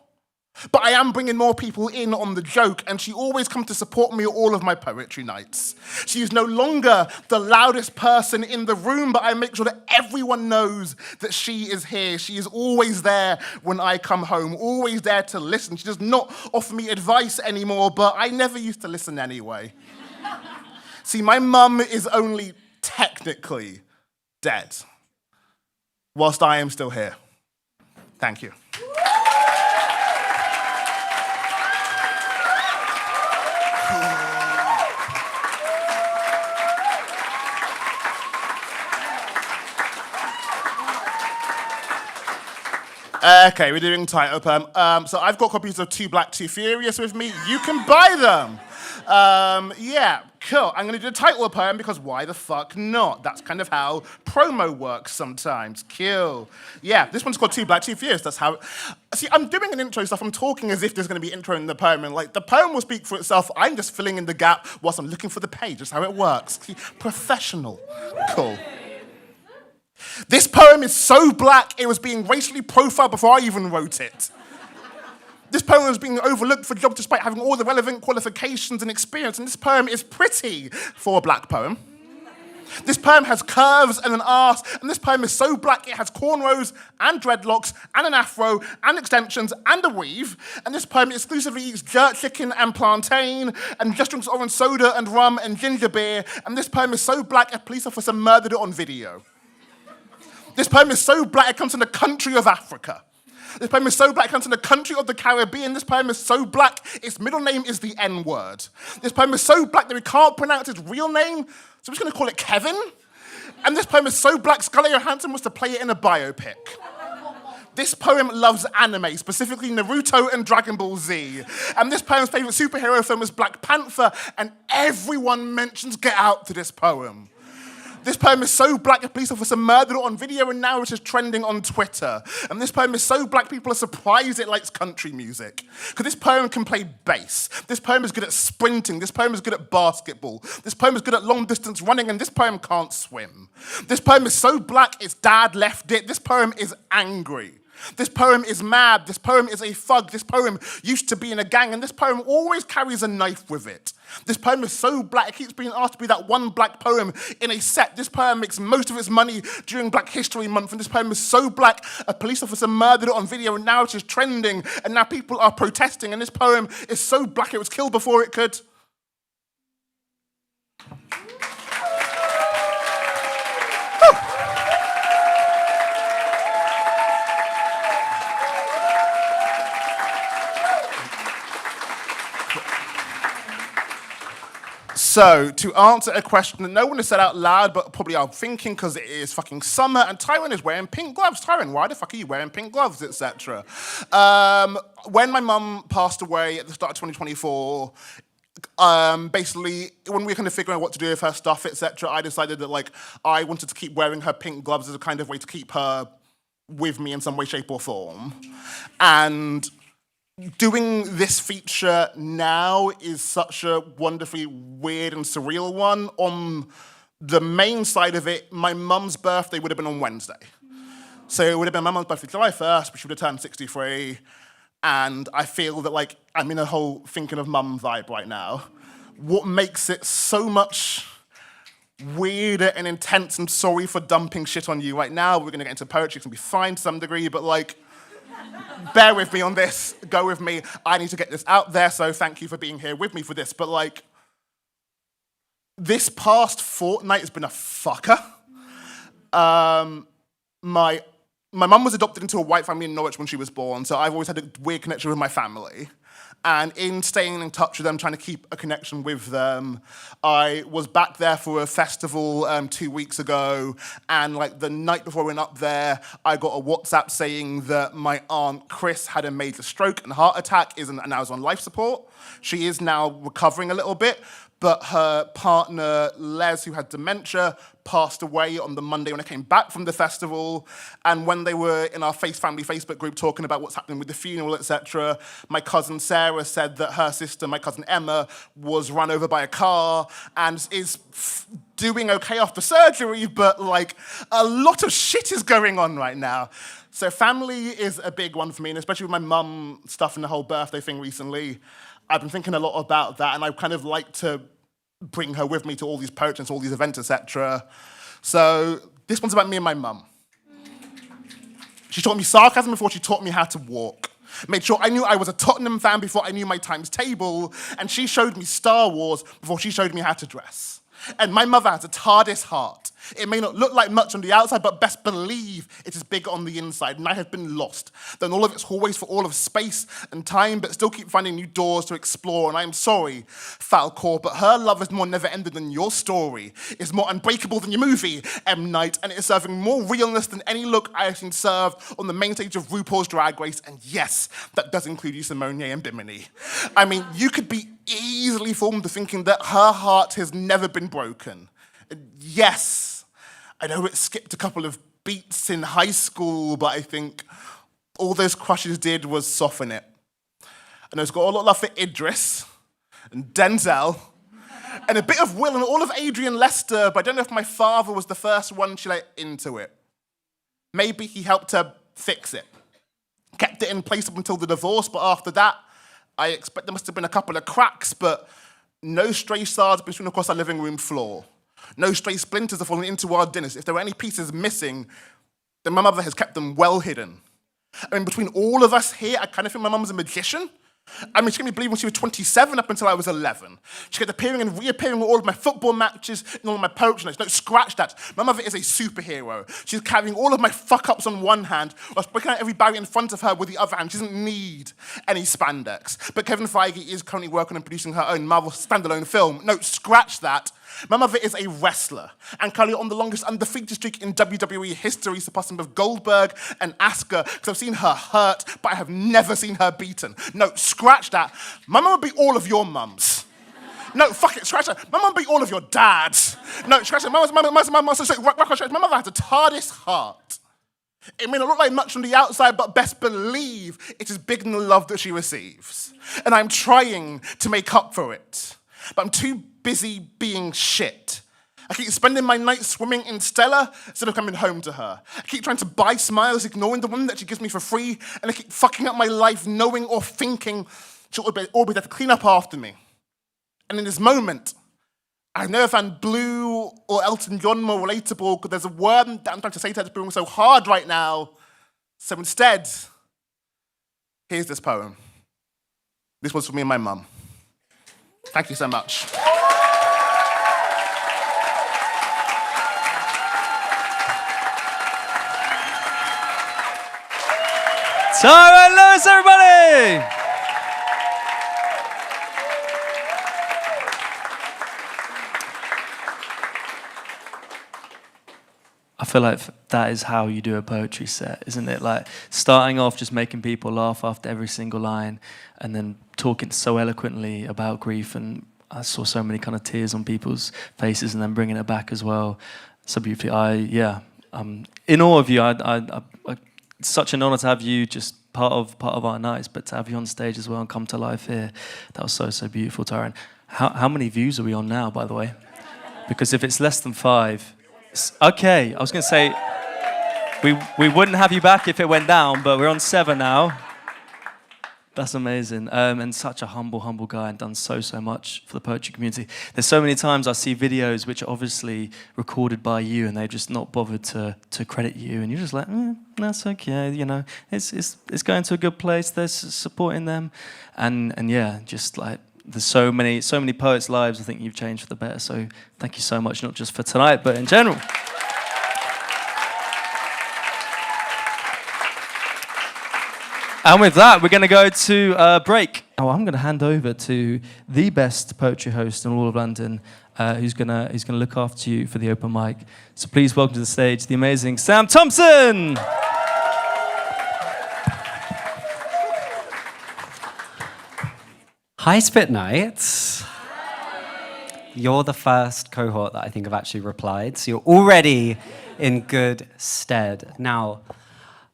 But I am bringing more people in on the joke, and she always comes to support me at all of my poetry nights. She is no longer the loudest person in the room, but I make sure that everyone knows that she is here. She is always there when I come home, always there to listen. She does not offer me advice anymore, but I never used to listen anyway. See, my mum is only technically dead, whilst I am still here. Thank you. Okay, we're doing title poem. So I've got copies of Too Black, Too Furious with me. You can buy them. Yeah, cool. I'm going to do the title poem because why the fuck not? That's kind of how promo works sometimes. Cool. Yeah, this one's called Too Black, Too Furious. That's how... See, I'm doing an intro stuff. I'm talking as if there's going to be intro in the poem. And like, the poem will speak for itself. I'm just filling in the gap whilst I'm looking for the page. That's how it works. See, professional. Cool. This poem is so black, it was being racially profiled before I even wrote it. This poem was being overlooked for jobs despite having all the relevant qualifications and experience, and this poem is pretty for a black poem. This poem has curves and an arse, and this poem is so black it has cornrows and dreadlocks and an afro and extensions and a weave, and this poem exclusively eats jerk chicken and plantain and just drinks orange soda and rum and ginger beer, and this poem is so black a police officer murdered it on video. This poem is so black it comes from the country of Africa. This poem is so black it comes from the country of the Caribbean. This poem is so black its middle name is the N-word. This poem is so black that we can't pronounce its real name, so we're just going to call it Kevin. And this poem is so black Scarlett Johansson was to play it in a biopic. This poem loves anime, specifically Naruto and Dragon Ball Z. And this poem's favorite superhero film is Black Panther, and everyone mentions Get Out to this poem. This poem is so black, a police officer murdered it on video and now it is trending on Twitter. And this poem is so black, people are surprised it likes country music. Because this poem can play bass. This poem is good at sprinting. This poem is good at basketball. This poem is good at long distance running, and this poem can't swim. This poem is so black, its dad left it. This poem is angry. This poem is mad. This poem is a thug. This poem used to be in a gang, and this poem always carries a knife with it. This poem is so black, it keeps being asked to be that one black poem in a set. This poem makes most of its money during Black History Month, and this poem is so black, a police officer murdered it on video, and now it is trending, and now people are protesting, and this poem is so black it was killed before it could. So, to answer a question that no one has said out loud, but probably are thinking because it is fucking summer, and Tyron is wearing pink gloves. Tyron, why the fuck are you wearing pink gloves, etc.? When my mum passed away at the start of 2024, basically, when we were kind of figuring out what to do with her stuff, etc., I decided that, like, I wanted to keep wearing her pink gloves as a kind of way to keep her with me in some way, shape, or form. And doing this feature now is such a wonderfully weird and surreal one. On the main side of it, my mum's birthday would have been on Wednesday. So it would have been my mum's birthday July 1st, but she would have turned 63. And I feel that, like, I'm in a whole thinking of mum vibe right now. What makes it so much weirder and intense, and sorry for dumping shit on you right now. We're gonna get into poetry, it's gonna be fine to some degree, but, like, bear with me on this, go with me. I need to get this out there, so thank you for being here with me for this. But, like, this past fortnight has been a fucker. My mum was adopted into a white family in Norwich when she was born, so I've always had a weird connection with my family. And in staying in touch with them, trying to keep a connection with them, I was back there for a festival 2 weeks ago, and, like, the night before I went up there, I got a WhatsApp saying that my aunt Chris had a major stroke and heart attack, and now is on life support. She is now recovering a little bit, but her partner, Les, who had dementia, passed away on the Monday when I came back from the festival. And when they were in our family Facebook group talking about what's happening with the funeral, etc., my cousin Sarah said that her sister, my cousin Emma, was run over by a car and is doing okay after surgery, but, like, a lot of shit is going on right now. So family is a big one for me, and especially with my mum stuff and the whole birthday thing recently. I've been thinking a lot about that, and I kind of like to bring her with me to all these poetry and all these events, etc. So this one's about me and my mum. She taught me sarcasm before she taught me how to walk. Made sure I knew I was a Tottenham fan before I knew my times table, and she showed me Star Wars before she showed me how to dress. And my mother has a TARDIS heart. It may not look like much on the outside, but best believe it is big on the inside. And I have been lost. Done all of its hallways for all of space and time, but still keep finding new doors to explore. And I am sorry, Falcor, but her love is more never-ending than your story. It's more unbreakable than your movie, M. Night, and it is serving more realness than any look I have seen served on the main stage of RuPaul's Drag Race. And yes, that does include you, Simone and Bimini. I mean, you could be easily formed to thinking that her heart has never been broken. Yes, I know it skipped a couple of beats in high school, but I think all those crushes did was soften it. And it's got a lot of love for Idris and Denzel and a bit of Will and all of Adrian Lester, but I don't know if my father was the first one she let into it. Maybe he helped her fix it. Kept it in place up until the divorce, but after that, I expect there must have been a couple of cracks, but no stray shards have been strewn across our living room floor. No stray splinters have fallen into our dinners. If there were any pieces missing, then my mother has kept them well hidden. I mean, between all of us here, I kind of think my mum's a magician. I mean, she kept me believing when she was 27 up until I was 11. She kept appearing and reappearing at all of my football matches and all of my poetry nights. No, scratch that. My mother is a superhero. She's carrying all of my fuck-ups on one hand whilst breaking out every barrier in front of her with the other hand. She doesn't need any spandex. But Kevin Feige is currently working on producing her own Marvel standalone film. No, scratch that. My mother is a wrestler and currently on the longest undefeated streak in WWE history, surpassing both Goldberg and Asuka, because I've seen her hurt, but I have never seen her beaten. No, scratch that. My mum would be all of your mums. No, fuck it, scratch that. My mum beat all of your dads. No, scratch that. My mother had a TARDIS heart. It may not look like much from the outside, but best believe it is bigger than the love that she receives. And I'm trying to make up for it. But I'm too busy being shit. I keep spending my nights swimming in Stella instead of coming home to her. I keep trying to buy smiles, ignoring the one that she gives me for free, and I keep fucking up my life knowing or thinking she'll always have to clean up after me. And in this moment, I've never found Blue or Elton John more relatable because there's a word that I'm trying to say to her that's brewing so hard right now. So instead, here's this poem. This was for me and my mum. Thank you so much. Tara Lewis, everybody! I feel like that is how you do a poetry set, isn't it? Like starting off just making people laugh after every single line and then talking so eloquently about grief, and I saw so many kind of tears on people's faces and then bringing it back as well. So beautifully. I'm in awe of you. It's such an honor to have you just part of our nights, but to have you on stage as well and come to life here, that was so beautiful, Tyron. How many views are we on now, by the way? Because if it's less than 5, okay, I was going to say, we wouldn't have you back if it went down, but we're on 7 now. That's amazing. And such a humble guy and done so much for the poetry community. There's so many times I see videos which are obviously recorded by you and they've just not bothered to credit you. And you're just like, that's okay, you know, it's going to a good place, there's supporting them. And yeah, just like, there's so many poets' lives I think you've changed for the better. So thank you so much, not just for tonight, but in general. And with that, we're going to go to a break. Oh, I'm going to hand over to the best poetry host in all of London, who's going to look after you for the open mic. So please welcome to the stage the amazing Sam Thompson. Hi, SpitNights. You're the first cohort that I think have actually replied, so you're already in good stead. Now,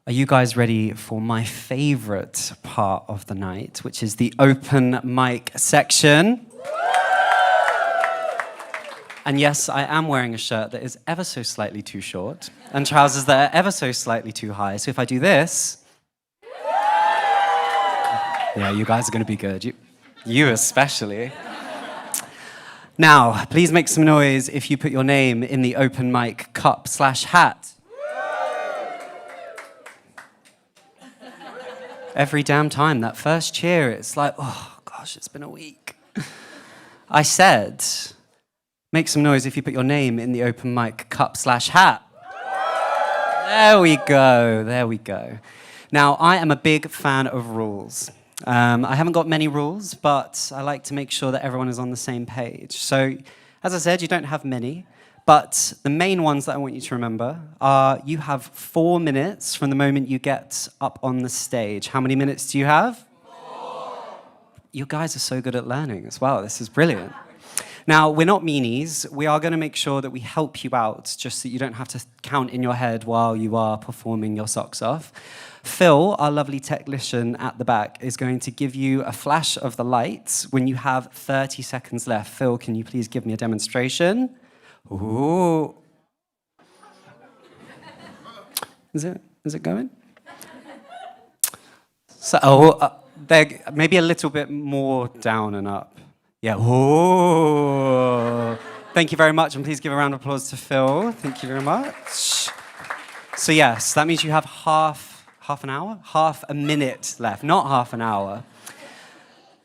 are you guys ready for my favorite part of the night, which is the open mic section? And yes, I am wearing a shirt that is ever so slightly too short and trousers that are ever so slightly too high. So if I do this, yeah, you guys are going to be good. You especially. Now, please make some noise if you put your name in the open mic cup/hat. Every damn time, that first cheer, it's like, oh gosh, it's been a week. I said, make some noise if you put your name in the open mic cup/hat. There we go. Now, I am a big fan of rules. I haven't got many rules, but I like to make sure that everyone is on the same page. So, as I said, you don't have many, but the main ones that I want you to remember are you have 4 minutes from the moment you get up on the stage. How many minutes do you have? 4. You guys are so good at learning as well. This is brilliant. Now, we're not meanies. We are going to make sure that we help you out just so you don't have to count in your head while you are performing your socks off. Phil, our lovely technician at the back, is going to give you a flash of the lights when you have 30 seconds left. Phil, can you please give me a demonstration? Ooh. Is it going? So, maybe a little bit more down and up. Yeah. Ooh. Thank you very much, and please give a round of applause to Phil. Thank you very much. So yes, that means you have half a minute left, not half an hour.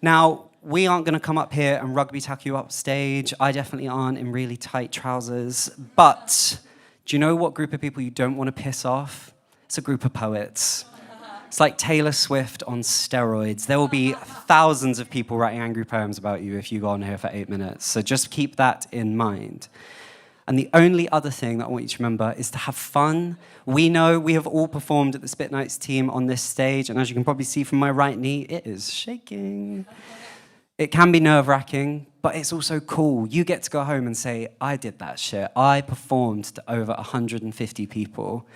Now, we aren't going to come up here and rugby tackle you up stage. I definitely aren't in really tight trousers. But do you know what group of people you don't want to piss off? It's a group of poets. It's like Taylor Swift on steroids. There will be thousands of people writing angry poems about you if you go on here for 8 minutes. So just keep that in mind. And the only other thing that I want you to remember is to have fun. We know we have all performed at the SpitNights team on this stage, and as you can probably see from my right knee, it is shaking. It can be nerve-wracking, but it's also cool. You get to go home and say, I did that shit. I performed to over 150 people.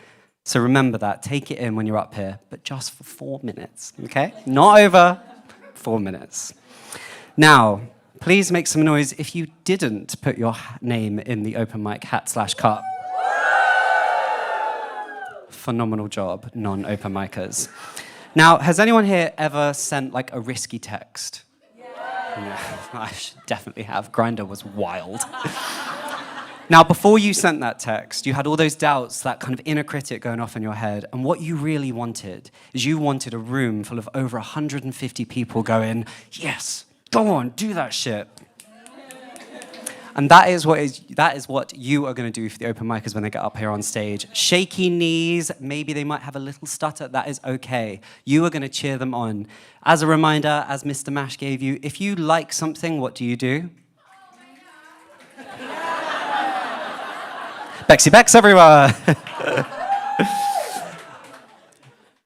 So remember that. Take it in when you're up here, but just for 4 minutes, okay? Not over 4 minutes. Now, please make some noise if you didn't put your name in the open mic hat/cup. Phenomenal job, non-open micers. Now, has anyone here ever sent like a risky text? Yeah, I should definitely have. Grindr was wild. Now, before you sent that text, you had all those doubts, that kind of inner critic going off in your head, and what you really wanted is you wanted a room full of over 150 people going, yes, go on, do that shit. And that is what you are going to do for the open micers when they get up here on stage. Shaky knees, maybe they might have a little stutter, that is okay. You are going to cheer them on. As a reminder, as Mr. Mash gave you, if you like something, what do you do? Bexy Bex, everyone!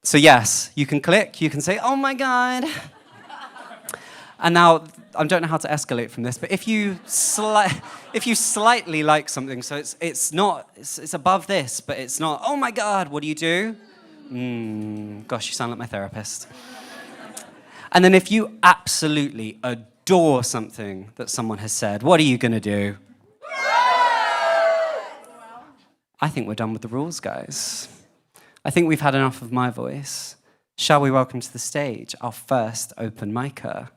So yes, you can click, you can say, oh my God. And now, I don't know how to escalate from this, but if you slightly like something, so it's above this, but it's not, oh my God, what do you do? Gosh, you sound like my therapist. And then if you absolutely adore something that someone has said, what are you gonna do? I think we're done with the rules, guys. I think we've had enough of my voice. Shall we welcome to the stage our first open micer?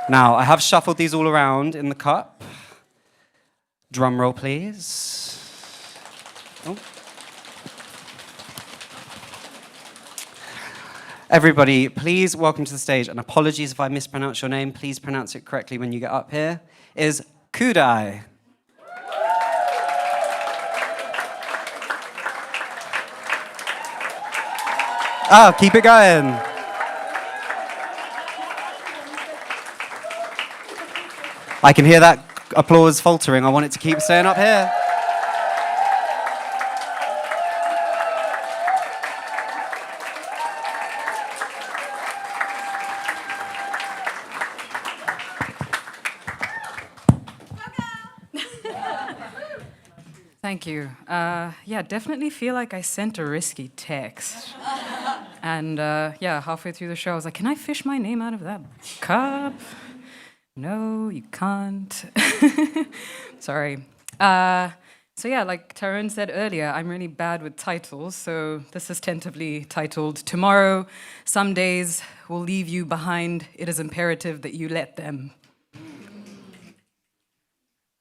Now, I have shuffled these all around in the cup. Drum roll, please. Oh. Everybody, please welcome to the stage, and apologies if I mispronounce your name, please pronounce it correctly when you get up here, is Kudai. Oh, keep it going. I can hear that applause faltering. I want it to keep staying up here. Thank you. Yeah, definitely feel like I sent a risky text. And yeah, halfway through the show, I was like, can I fish my name out of that cup? No, you can't. Sorry. So yeah, like Tyrone said earlier, I'm really bad with titles, so this is tentatively titled, Tomorrow, Some Days Will Leave You Behind. It is imperative that you let them.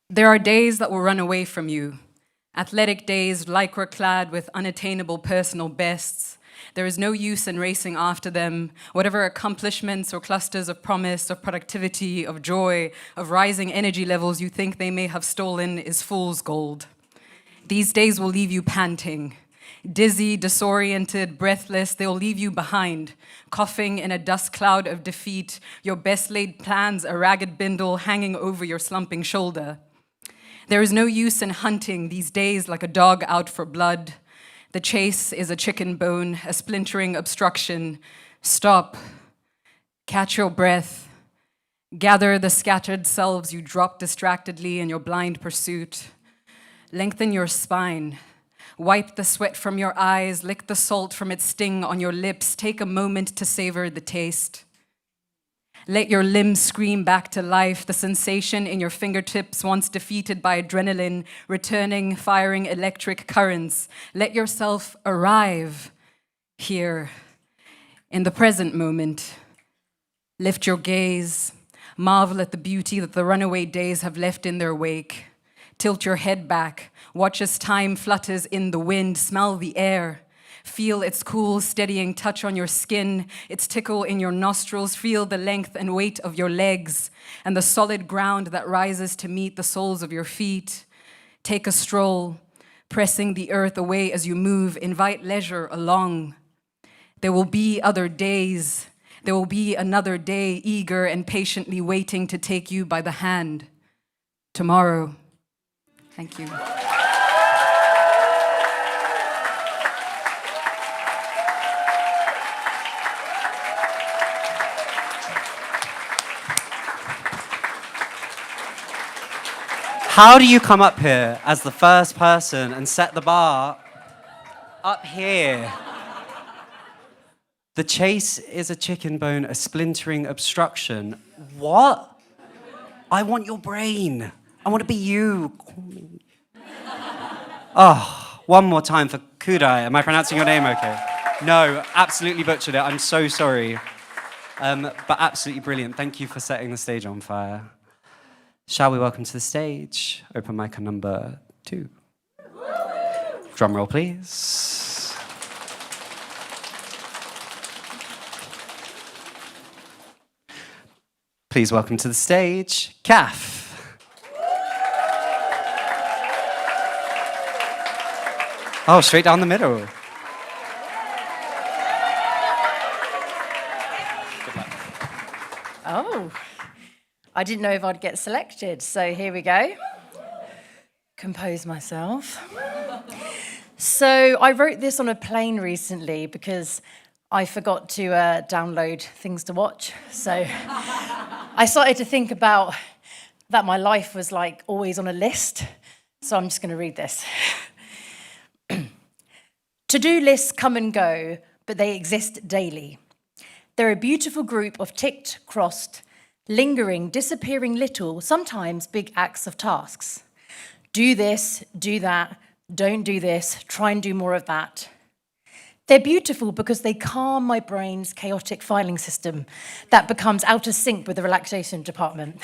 There are days that will run away from you. Athletic days, lycra clad with unattainable personal bests. There is no use in racing after them. Whatever accomplishments or clusters of promise, of productivity, of joy, of rising energy levels you think they may have stolen is fool's gold. These days will leave you panting. Dizzy, disoriented, breathless, they'll leave you behind, coughing in a dust cloud of defeat, your best laid plans a ragged bindle hanging over your slumping shoulder. There is no use in hunting these days like a dog out for blood. The chase is a chicken bone, a splintering obstruction. Stop. Catch your breath. Gather the scattered selves you drop distractedly in your blind pursuit. Lengthen your spine. Wipe the sweat from your eyes. Lick the salt from its sting on your lips. Take a moment to savor the taste. Let your limbs scream back to life, the sensation in your fingertips once defeated by adrenaline, returning, firing electric currents. Let yourself arrive here in the present moment. Lift your gaze, marvel at the beauty that the runaway days have left in their wake. Tilt your head back, watch as time flutters in the wind, smell the air. Feel its cool, steadying touch on your skin, its tickle in your nostrils. Feel the length and weight of your legs and the solid ground that rises to meet the soles of your feet. Take a stroll, pressing the earth away as you move. Invite leisure along. There will be other days. There will be another day, eager and patiently waiting to take you by the hand. Tomorrow. Thank you. How do you come up here as the first person and set the bar up here? The chase is a chicken bone, a splintering obstruction. What? I want your brain. I want to be you. Oh, one more time for Kudai. Am I pronouncing your name okay? No, absolutely butchered it. I'm so sorry. But absolutely brilliant. Thank you for setting the stage on fire. Shall we welcome to the stage open micer number 2? Drum roll, please. Please welcome to the stage, Kath. Oh, straight down the middle. Oh, I didn't know if I'd get selected, so here we go. Compose myself. So I wrote this on a plane recently because I forgot to download things to watch. So I started to think about that my life was like always on a list. So I'm just going to read this. To-do lists come and go, but they exist daily. They're a beautiful group of ticked, crossed, lingering, disappearing little, sometimes big acts of tasks. Do this, do that, don't do this, try and do more of that. They're beautiful because they calm my brain's chaotic filing system that becomes out of sync with the relaxation department.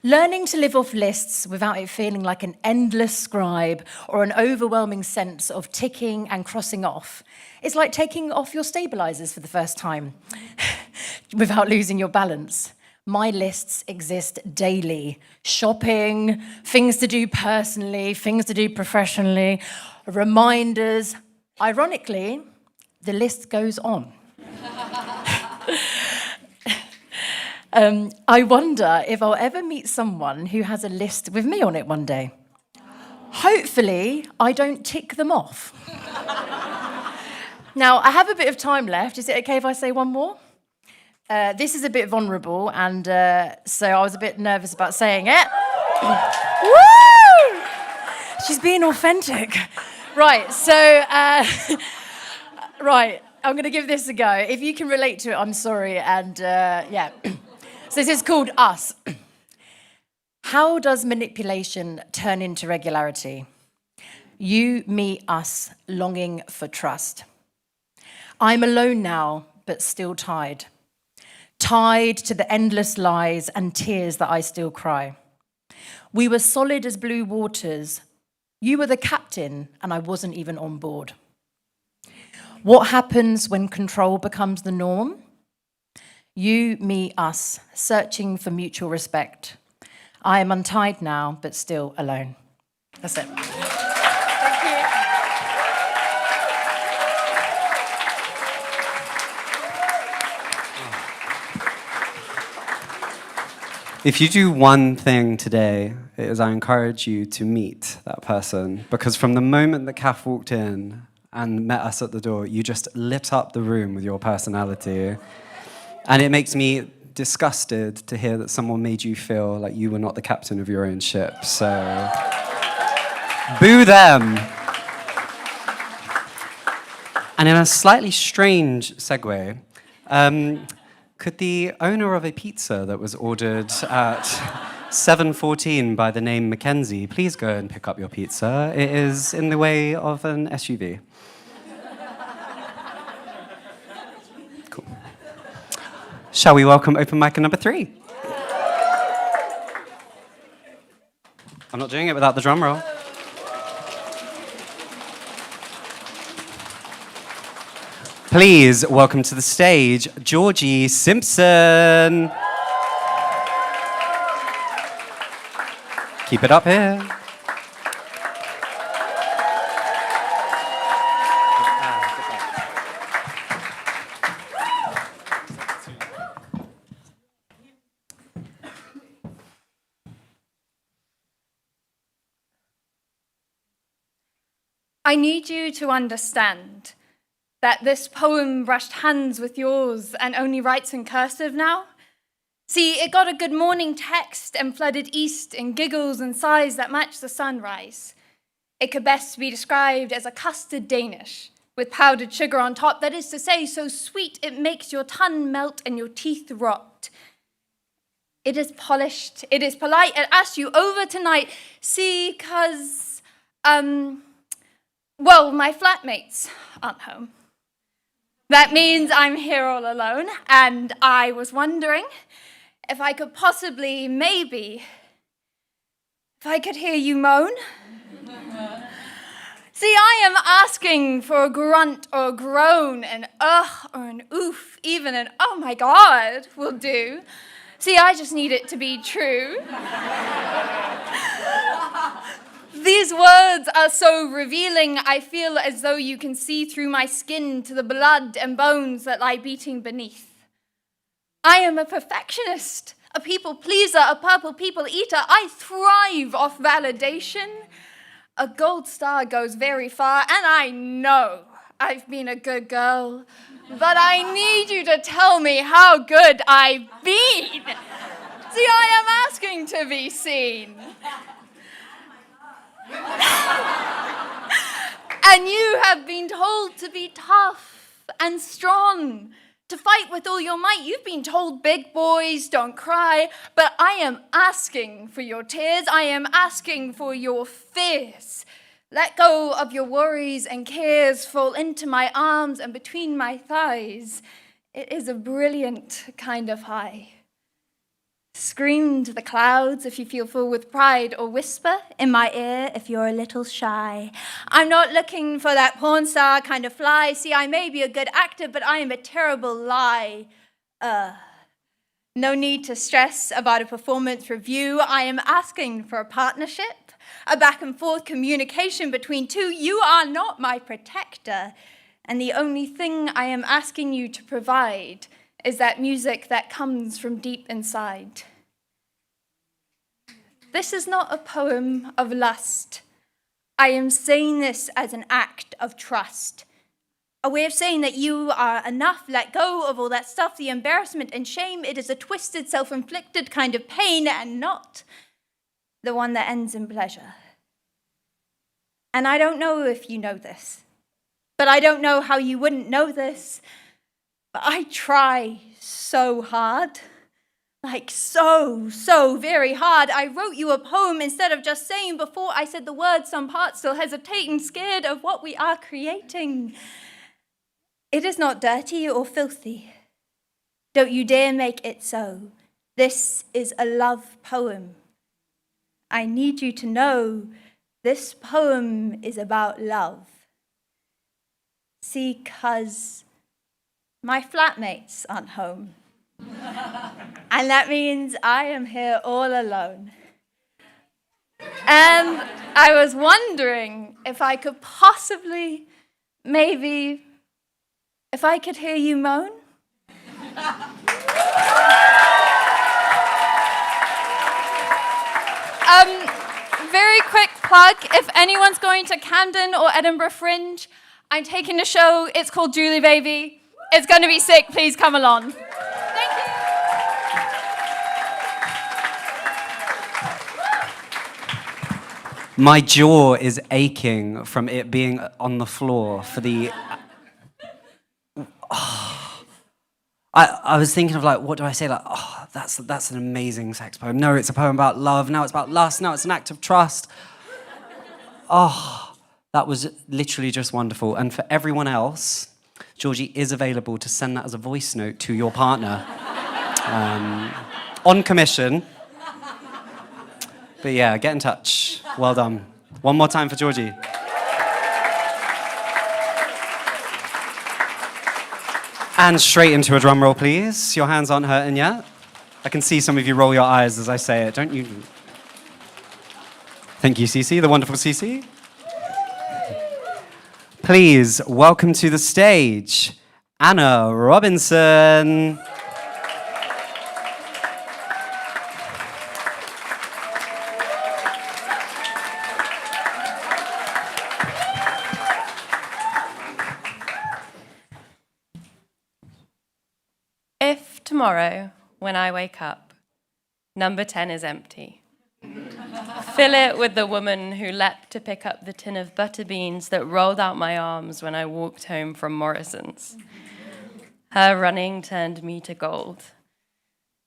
Learning to live off lists without it feeling like an endless scribe or an overwhelming sense of ticking and crossing off is like taking off your stabilizers for the first time without losing your balance. My lists exist daily. Shopping, things to do personally, things to do professionally, reminders. Ironically, the list goes on. I wonder if I'll ever meet someone who has a list with me on it one day. Hopefully, I don't tick them off. Now, I have a bit of time left. Is it okay if I say one more? This is a bit vulnerable, and so I was a bit nervous about saying it. Woo! She's being authentic. Right, so, right, I'm going to give this a go. If you can relate to it, I'm sorry, and yeah. So this is called Us. How does manipulation turn into regularity? You, me, us, longing for trust. I'm alone now, but still tied. Tied to the endless lies and tears that I still cry. We were solid as blue waters. You were the captain, and I wasn't even on board. What happens when control becomes the norm? You, me, us, searching for mutual respect. I am untied now, but still alone. That's it. Thank you. If you do one thing today, it is I encourage you to meet that person, because from the moment that Kath walked in and met us at the door, you just lit up the room with your personality. And it makes me disgusted to hear that someone made you feel like you were not the captain of your own ship. So, boo them. And in a slightly strange segue, could the owner of a pizza that was ordered at 7:14 by the name Mackenzie please go and pick up your pizza? It is in the way of an SUV. Cool. Shall we welcome open micer number 3? I'm not doing it without the drum roll. Please welcome to the stage, Georgie Simpson. Keep it up here. I need you to understand that this poem brushed hands with yours and only writes in cursive now. See, it got a good morning text and flooded east in giggles and sighs that matched the sunrise. It could best be described as a custard Danish with powdered sugar on top, that is to say, so sweet it makes your tongue melt and your teeth rot. It is polished, it is polite, it asks you over tonight. See, 'cause, well, my flatmates aren't home. That means I'm here all alone, and I was wondering if I could possibly, maybe, if I could hear you moan. See, I am asking for a grunt or a groan, an ugh or an oof, even an oh my God will do. See, I just need it to be true. These words are so revealing, I feel as though you can see through my skin to the blood and bones that lie beating beneath. I am a perfectionist, a people pleaser, a purple people eater. I thrive off validation. A gold star goes very far, and I know I've been a good girl, but I need you to tell me how good I've been. See, I am asking to be seen. And you have been told to be tough and strong, to fight with all your might. You've been told, big boys, don't cry, but I am asking for your tears. I am asking for your fears. Let go of your worries and cares, fall into my arms and between my thighs. It is a brilliant kind of high. Scream to the clouds if you feel full with pride, or whisper in my ear if you're a little shy. I'm not looking for that porn star kind of fly. See, I may be a good actor, but I am a terrible lie. No need to stress about a performance review. I am asking for a partnership, a back and forth communication between two. You are not my protector, and the only thing I am asking you to provide is that music that comes from deep inside. This is not a poem of lust. I am saying this as an act of trust. A way of saying that you are enough, let go of all that stuff, the embarrassment and shame. It is a twisted, self-inflicted kind of pain, and not the one that ends in pleasure. And I don't know if you know this, but I don't know how you wouldn't know this. But I try so hard, like so very hard. I wrote you a poem instead of just saying before I said the words, some parts still hesitating, scared of what we are creating. It is not dirty or filthy. Don't you dare make it so. This is a love poem. I need you to know this poem is about love. See, 'cause my flatmates aren't home. And that means I am here all alone. And I was wondering if I could possibly, maybe, if I could hear you moan. Very quick plug, if anyone's going to Camden or Edinburgh Fringe, I'm taking a show, it's called Julie Baby. It's going to be sick, please come along. Thank you. My jaw is aching from it being on the floor for the... I was thinking of, like, what do I say? Like, oh, that's an amazing sex poem. No, it's a poem about love. Now it's about lust. Now it's an act of trust. Oh, that was literally just wonderful. And for everyone else, Georgie is available to send that as a voice note to your partner. On commission. But yeah, get in touch. Well done. One more time for Georgie. And straight into a drum roll, please. Your hands aren't hurting yet. I can see some of you roll your eyes as I say it, don't you? Thank you, Cece, the wonderful Cece. Please welcome to the stage, Anna Robinson. If tomorrow when I wake up, number 10 is empty. Fill it with the woman who leapt to pick up the tin of butter beans that rolled out my arms when I walked home from Morrison's. Her running turned me to gold.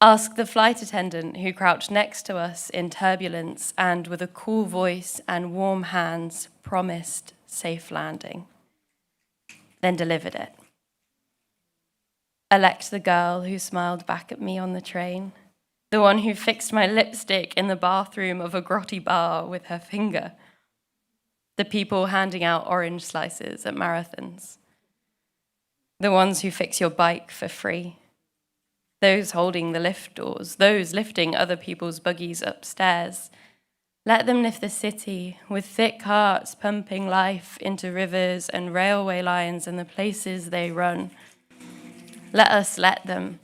Ask the flight attendant who crouched next to us in turbulence and with a cool voice and warm hands promised safe landing, then delivered it. Elect the girl who smiled back at me on the train, the one who fixed my lipstick in the bathroom of a grotty bar with her finger, the people handing out orange slices at marathons, the ones who fix your bike for free, those holding the lift doors, those lifting other people's buggies upstairs. Let them lift the city with thick hearts pumping life into rivers and railway lines and the places they run. Let us let them.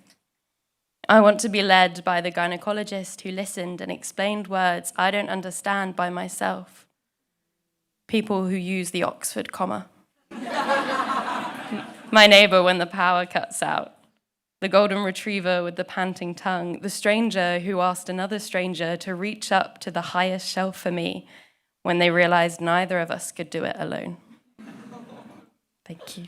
I want to be led by the gynecologist who listened and explained words I don't understand by myself. People who use the Oxford comma. My neighbor when the power cuts out. The golden retriever with the panting tongue, the stranger who asked another stranger to reach up to the highest shelf for me when they realized neither of us could do it alone. Thank you.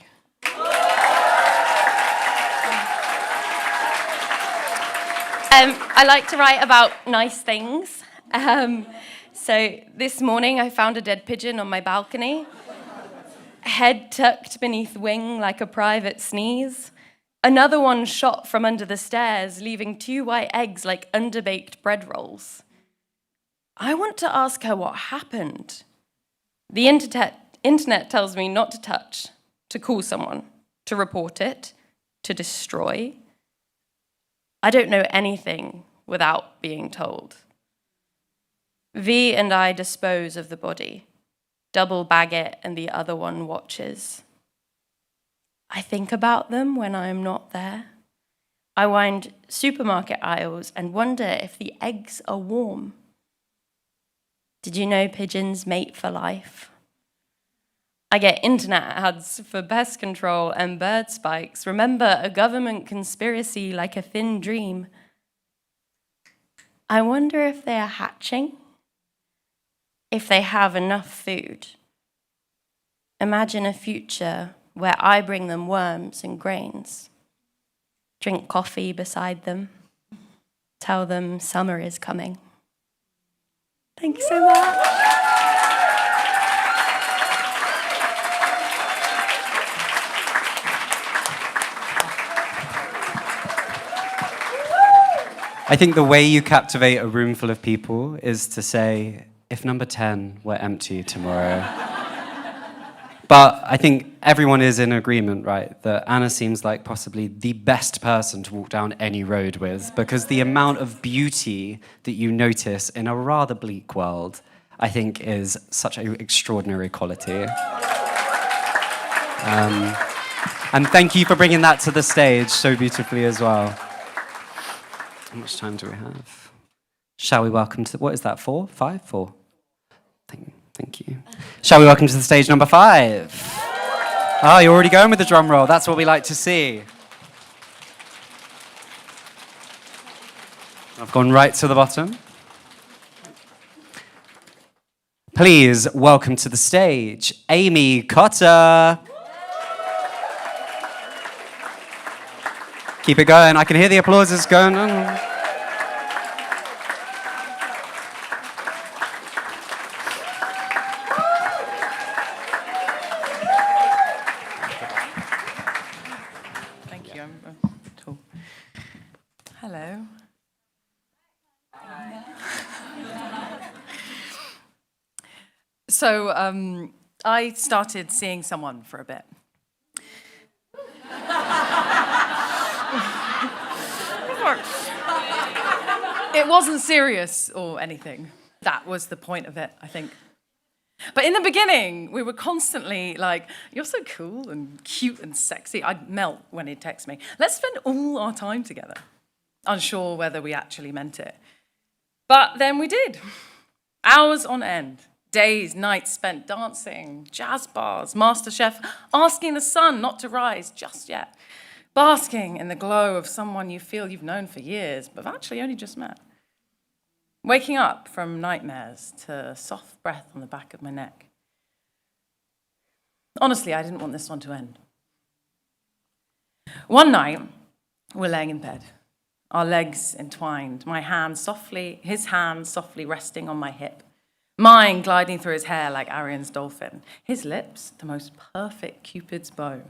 I like to write about nice things. So this morning I found a dead pigeon on my balcony, head tucked beneath wing like a private sneeze. Another one shot from under the stairs, leaving 2 white eggs like underbaked bread rolls. I want to ask her what happened. The internet tells me not to touch, to call someone, to report it, to destroy. I don't know anything without being told. V and I dispose of the body, double bag it and the other one watches. I think about them when I am not there. I wind supermarket aisles and wonder if the eggs are warm. Did you know pigeons mate for life? I get internet ads for pest control and bird spikes. Remember a government conspiracy like a thin dream. I wonder if they are hatching, if they have enough food. Imagine a future where I bring them worms and grains, drink coffee beside them, tell them summer is coming. Thanks so much. I think the way you captivate a room full of people is to say, if number 10 were empty tomorrow. But I think everyone is in agreement, right, that Anna seems like possibly the best person to walk down any road with, because the amount of beauty that you notice in a rather bleak world, I think, is such an extraordinary quality. And thank you for bringing that to the stage so beautifully as well. How much time do we have? Shall we welcome to, what is that, 4? 5? 4? Thank you. Shall we welcome to the stage number 5? Oh, you're already going with the drum roll. That's what we like to see. I've gone right to the bottom. Please welcome to the stage, Amy Cotter. Keep it going. I can hear the applause is going on. Thank you. I'm tall. Hello. So I started seeing someone for a bit. It wasn't serious or anything. That was the point of it, I think. But in the beginning, we were constantly like, you're so cool and cute and sexy. I'd melt when he'd text me. Let's spend all our time together. Unsure whether we actually meant it. But then we did. Hours on end. Days, nights spent dancing, jazz bars, MasterChef, asking the sun not to rise just yet. basking in the glow of someone you feel you've known for years, but have actually only just met. Waking up from nightmares to soft breath on the back of my neck. Honestly, I didn't want this one to end. One night, we're laying in bed, our legs entwined, his hand softly resting on my hip, mine gliding through his hair like Arian's dolphin, his lips the most perfect Cupid's bow,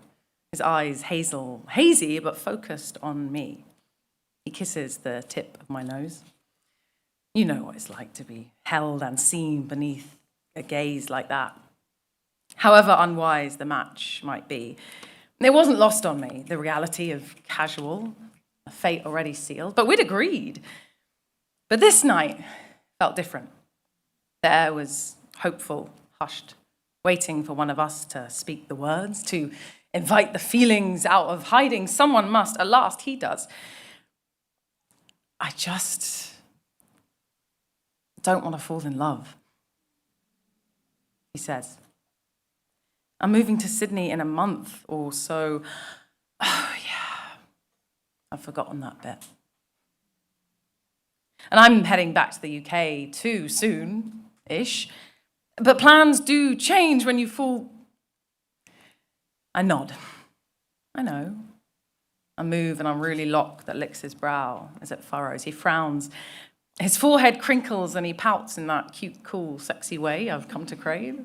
his eyes hazy but focused on me. He kisses the tip of my nose. You know what it's like to be held and seen beneath a gaze like that. However unwise the match might be, it wasn't lost on me, the reality of casual, a fate already sealed, but we'd agreed. But this night felt different. The air was hopeful, hushed, waiting for one of us to speak the words, to invite the feelings out of hiding. Someone must, at last he does. I just don't want to fall in love, he says. I'm moving to Sydney in a month or so. Oh, yeah, I've forgotten that bit. And I'm heading back to the UK too soon-ish. But plans do change when you fall. I nod. I know. A move and unruly lock that licks his brow as it furrows. He frowns. His forehead crinkles and he pouts in that cute, cool, sexy way I've come to crave.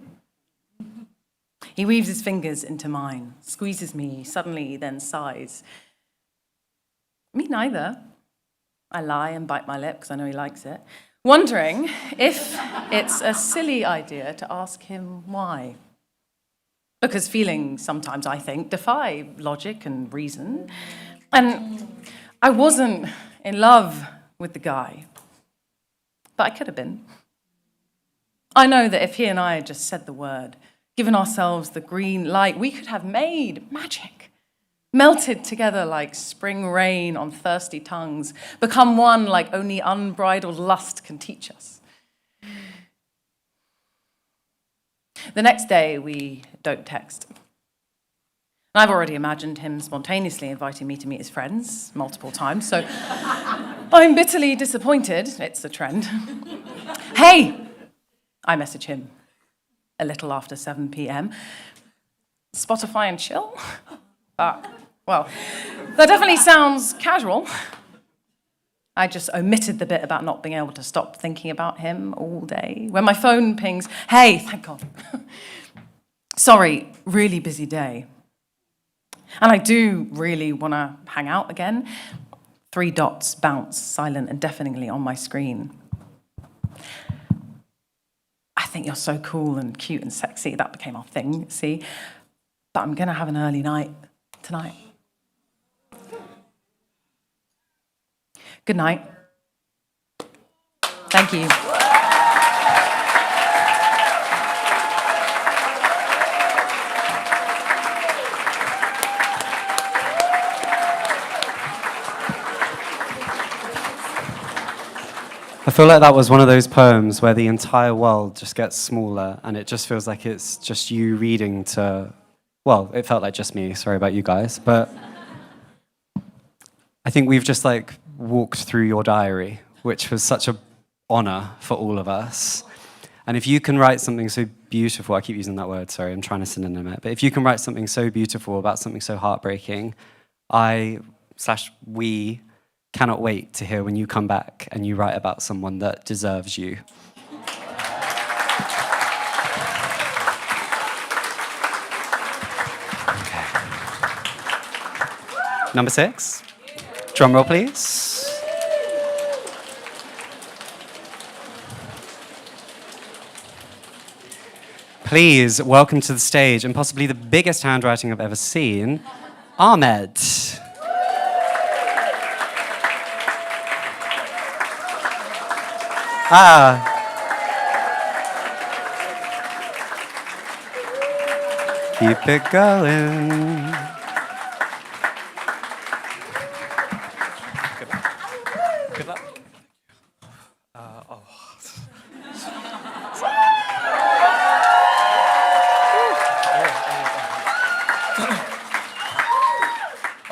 He weaves his fingers into mine, squeezes me, suddenly then sighs. Me neither. I lie and bite my lip because I know he likes it, wondering if it's a silly idea to ask him why. Because feelings sometimes, I think, defy logic and reason. And I wasn't in love with the guy, but I could have been. I know that if he and I had just said the word, given ourselves the green light, we could have made magic, melted together like spring rain on thirsty tongues, become one like only unbridled lust can teach us. The next day, we don't text. I've already imagined him spontaneously inviting me to meet his friends multiple times, so I'm bitterly disappointed. It's a trend. Hey, I message him a little after 7 p.m. Spotify and chill? Well, that definitely sounds casual. I just omitted the bit about not being able to stop thinking about him all day. When my phone pings, hey, thank God. Sorry, really busy day. And I do really want to hang out again. 3 dots bounce silent and deafeningly on my screen. I think you're so cool and cute and sexy. That became our thing, see? But I'm going to have an early night tonight. Good night. Thank you. I feel like that was one of those poems where the entire world just gets smaller and it just feels like it's just you reading to, well, it felt like just me, sorry about you guys, but I think we've just like walked through your diary, which was such an honor for all of us. And if you can write something so beautiful, I keep using that word, sorry, I'm trying to synonym it, but if you can write something so beautiful about something so heartbreaking, we cannot wait to hear when you come back and you write about someone that deserves you. Okay. Number 6. Drum roll, please. Please welcome to the stage, and possibly the biggest handwriting I've ever seen, Ahmed. Keep it going. Good luck.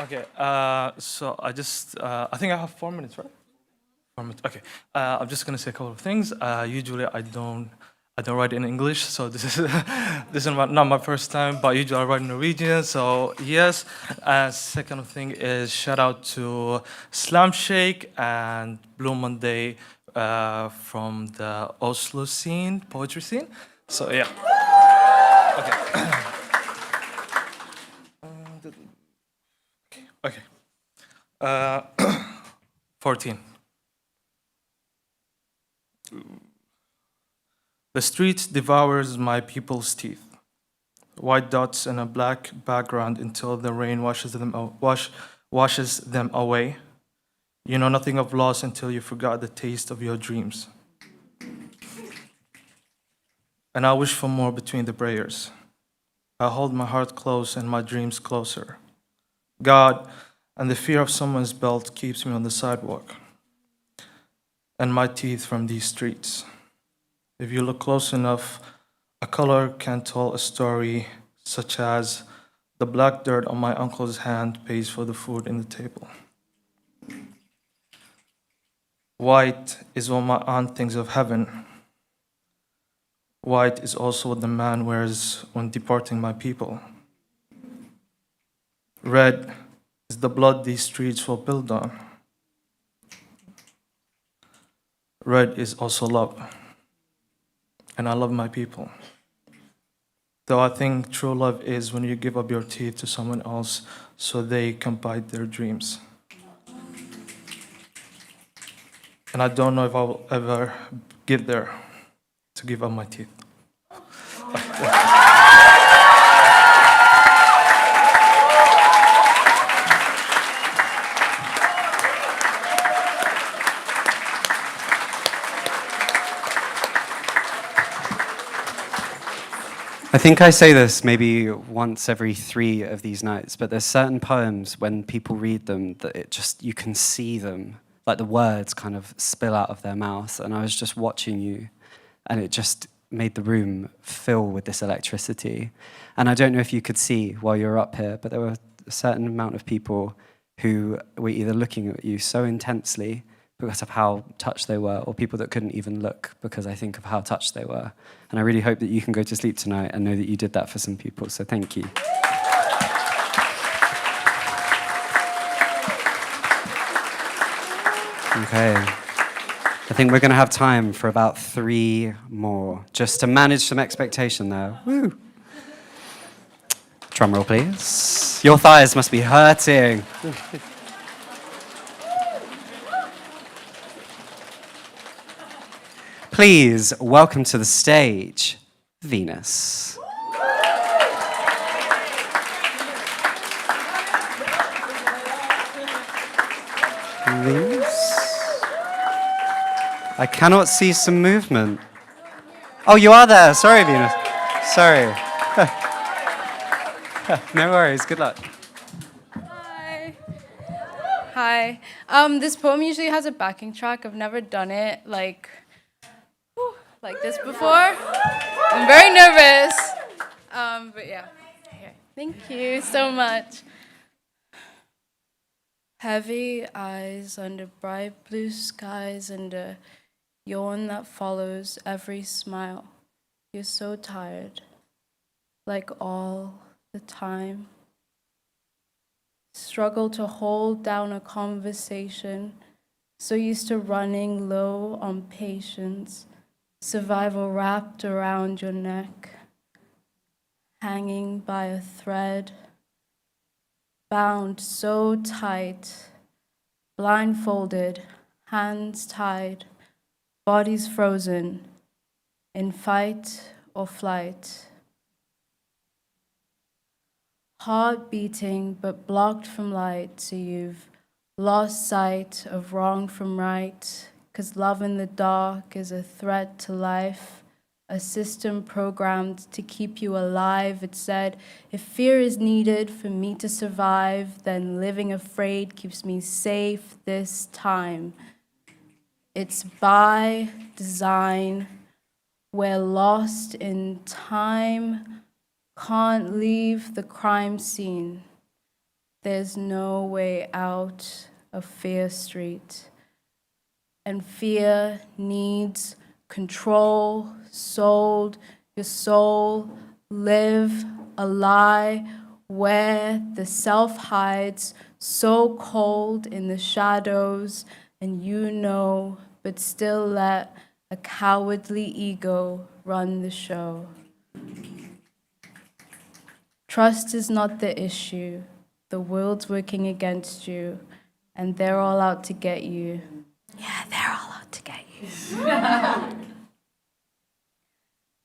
Okay, so I think I have 4 minutes, right? 4 minutes. Okay, I'm just gonna say a couple of things. Usually I don't write in English, so this is not my first time. But usually I write in Norwegian, so yes. Second thing is shout out to Slam Shake and Blue Monday from the Oslo scene, poetry scene. So yeah. Okay. Okay. 14. The street devours my people's teeth. White dots in a black background until the rain washes them away. You know nothing of loss until you forgot the taste of your dreams. And I wish for more between the prayers. I hold my heart close and my dreams closer. God, and the fear of someone's belt keeps me on the sidewalk. And my teeth from these streets. If you look close enough, a color can tell a story, such as the black dirt on my uncle's hand pays for the food in the table. White is what my aunt thinks of heaven. White is also what the man wears when deporting my people. Red is the blood these streets will build on. Red is also love. And I love my people. Though I think true love is when you give up your teeth to someone else so they can bite their dreams. And I don't know if I will ever get there to give up my teeth. I think I say this maybe once every 3 of these nights, but there's certain poems when people read them that you can see them, like the words kind of spill out of their mouth. And I was just watching you, and it just made the room fill with this electricity. And I don't know if you could see while you were up here, but there were a certain amount of people who were either looking at you so intensely because of how touched they were, or people that couldn't even look because I think of how touched they were. And I really hope that you can go to sleep tonight and know that you did that for some people, so thank you. Okay. I think we're going to have time for about 3 more, just to manage some expectation there. Woo! Drum roll, please. Your thighs must be hurting. Please welcome to the stage, Venus. Venus? I cannot see some movement. Oh, you are there. Sorry, Venus. Sorry. No worries. Good luck. Hi. This poem usually has a backing track. I've never done it like this before. I'm very nervous. But yeah. Here. Thank you so much. Heavy eyes under bright blue skies and a yawn that follows every smile. You're so tired, like all the time. Struggle to hold down a conversation, so used to running low on patience, survival wrapped around your neck, hanging by a thread, bound so tight, blindfolded, hands tied, bodies frozen, in fight or flight. Heart beating but blocked from light, so you've lost sight of wrong from right, 'cause love in the dark is a threat to life, a system programmed to keep you alive. It said, if fear is needed for me to survive, then living afraid keeps me safe this time. It's by design, we're lost in time, can't leave the crime scene. There's no way out of Fear Street. And fear needs control, sold your soul, live a lie where the self hides so cold in the shadows, and you know, but still let a cowardly ego run the show. Trust is not the issue. The world's working against you, and they're all out to get you. Yeah, they're all out to get you.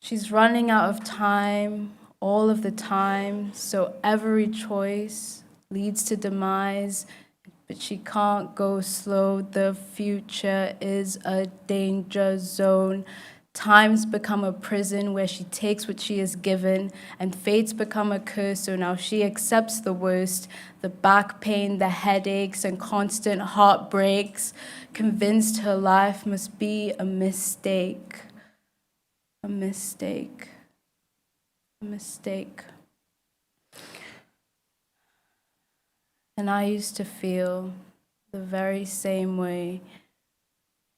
She's running out of time, all of the time, so every choice leads to demise, but she can't go slow. The future is a danger zone. Time's become a prison where she takes what she is given, and fate's become a curse, so now she accepts the worst, the back pain, the headaches, and constant heartbreaks, convinced her life must be a mistake. A mistake. A mistake. And I used to feel the very same way,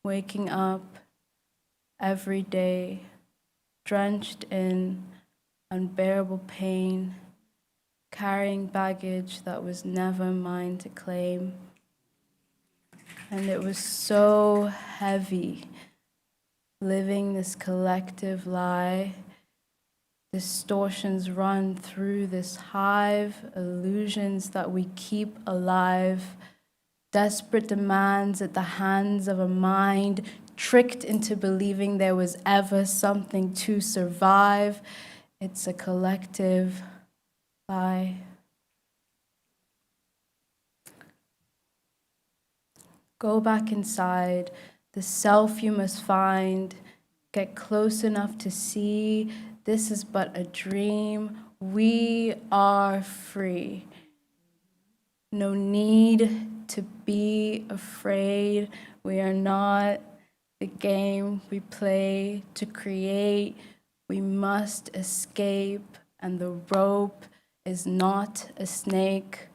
waking up every day, drenched in unbearable pain, carrying baggage that was never mine to claim. And it was so heavy, living this collective lie. Distortions run through this hive, illusions that we keep alive, desperate demands at the hands of a mind tricked into believing there was ever something to survive. It's a collective lie. Go back inside, the self you must find. Get close enough to see this is but a dream. We are free. No need to be afraid. We are not the game we play to create. We must escape, and the rope is not a snake.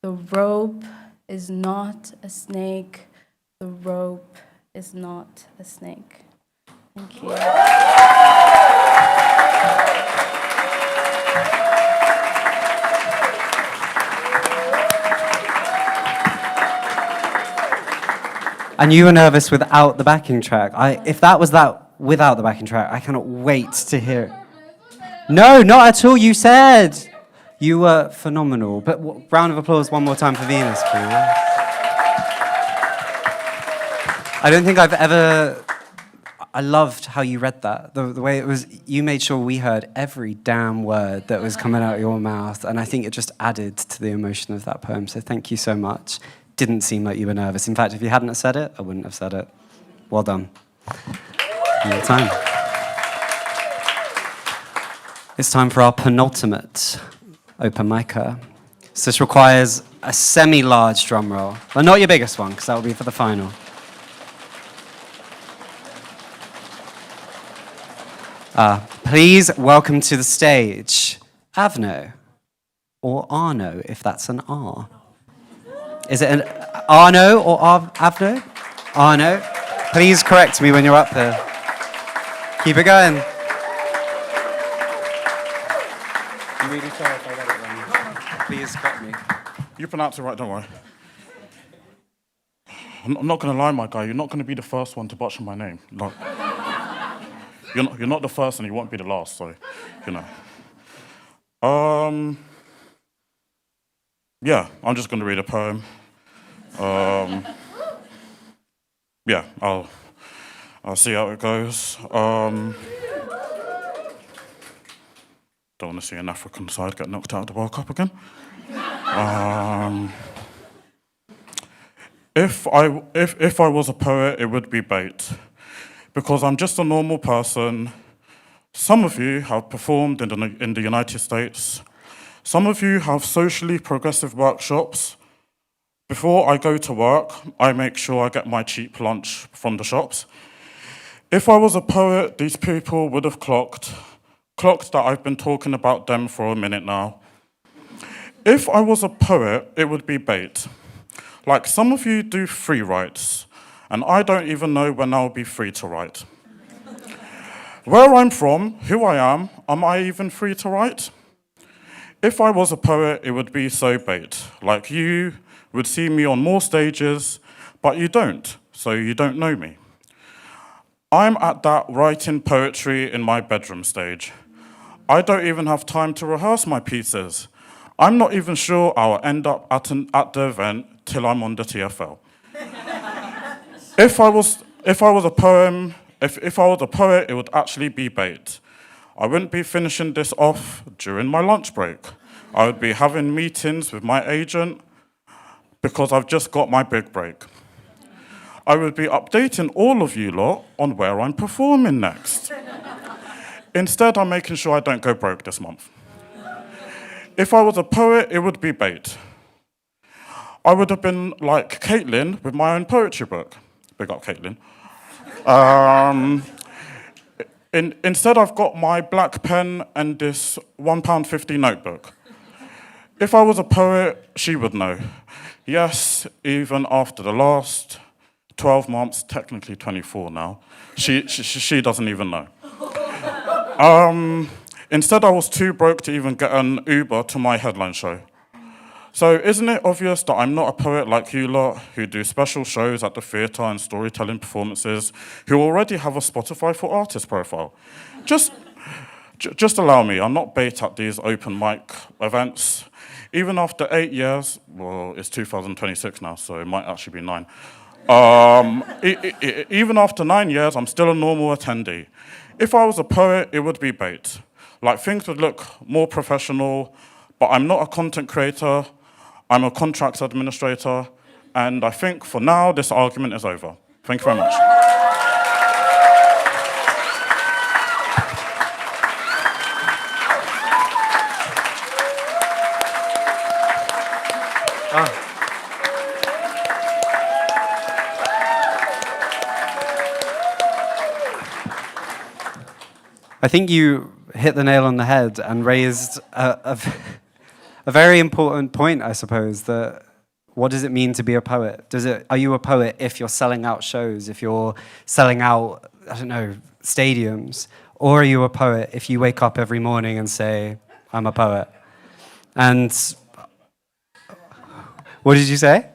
The rope is not a snake. The rope is not a snake. Thank you. And you were nervous without the backing track. If that was that without the backing track, I cannot wait to hear it. No, not at all. You said you were phenomenal. But round of applause one more time for Venus, please. I don't think I've ever... I loved how you read that. The way it was, you made sure we heard every damn word that was coming out of your mouth. And I think it just added to the emotion of that poem. So thank you so much. Didn't seem like you were nervous. In fact, if you hadn't have said it, I wouldn't have said it. Well done. Your time. It's time for our penultimate open micer. So this requires a semi-large drum roll. Well, not your biggest one, because that will be for the final. Please welcome to the stage, Avno, or Arno, if that's an R. Is it an Arno or Avno? Arno. Please correct me when you're up there. Keep it going. I'm really sorry if I read it wrong. Please correct me. You pronounced it right, don't worry. I'm not going to lie, my guy. You're not going to be the first one to butcher my name. Like, you're not the first and you won't be the last, so, you know. Yeah, I'm just going to read a poem. Yeah, I'll see how it goes. Don't want to see an African side get knocked out of the World Cup again. If I was a poet, it would be bait, because I'm just a normal person. Some of you have performed in the United States. Some of you have socially progressive workshops. Before I go to work, I make sure I get my cheap lunch from the shops. If I was a poet, these people would have clocked that I've been talking about them for a minute now. If I was a poet, it would be bait. Like some of you do free writes, and I don't even know when I'll be free to write. Where I'm from, who I am I even free to write? If I was a poet, it would be so bait. Like you would see me on more stages, but you don't, so you don't know me. I'm at that writing poetry in my bedroom stage. I don't even have time to rehearse my pieces. I'm not even sure I'll end up at the event till I'm on the TFL. If I was a poet, it would actually be bait. I wouldn't be finishing this off during my lunch break. I would be having meetings with my agent because I've just got my big break. I would be updating all of you lot on where I'm performing next. Instead, I'm making sure I don't go broke this month. If I was a poet, it would be bait. I would have been like Caitlin with my own poetry book. Big up, Caitlin. Instead, I've got my black pen and this £1.50 notebook. If I was a poet, she would know. Yes, even after the last 12 months, technically 24 now, she doesn't even know. Instead, I was too broke to even get an Uber to my headline show. So isn't it obvious that I'm not a poet like you lot, who do special shows at the theatre and storytelling performances, who already have a Spotify for Artists profile? Just allow me, I'm not bait at these open mic events. Even after 8 years, well, it's 2026 now, so it might actually be 9. Even after 9 years, I'm still a normal attendee. If I was a poet, it would be bait. Like, things would look more professional, but I'm not a content creator, I'm a contracts administrator, and I think for now, this argument is over. Thank you very much. I think you hit the nail on the head and raised a very important point, I suppose, that what does it mean to be a poet? Are you a poet if you're selling out shows, if you're selling out, I don't know, stadiums? Or are you a poet if you wake up every morning and say, I'm a poet? And what did you say?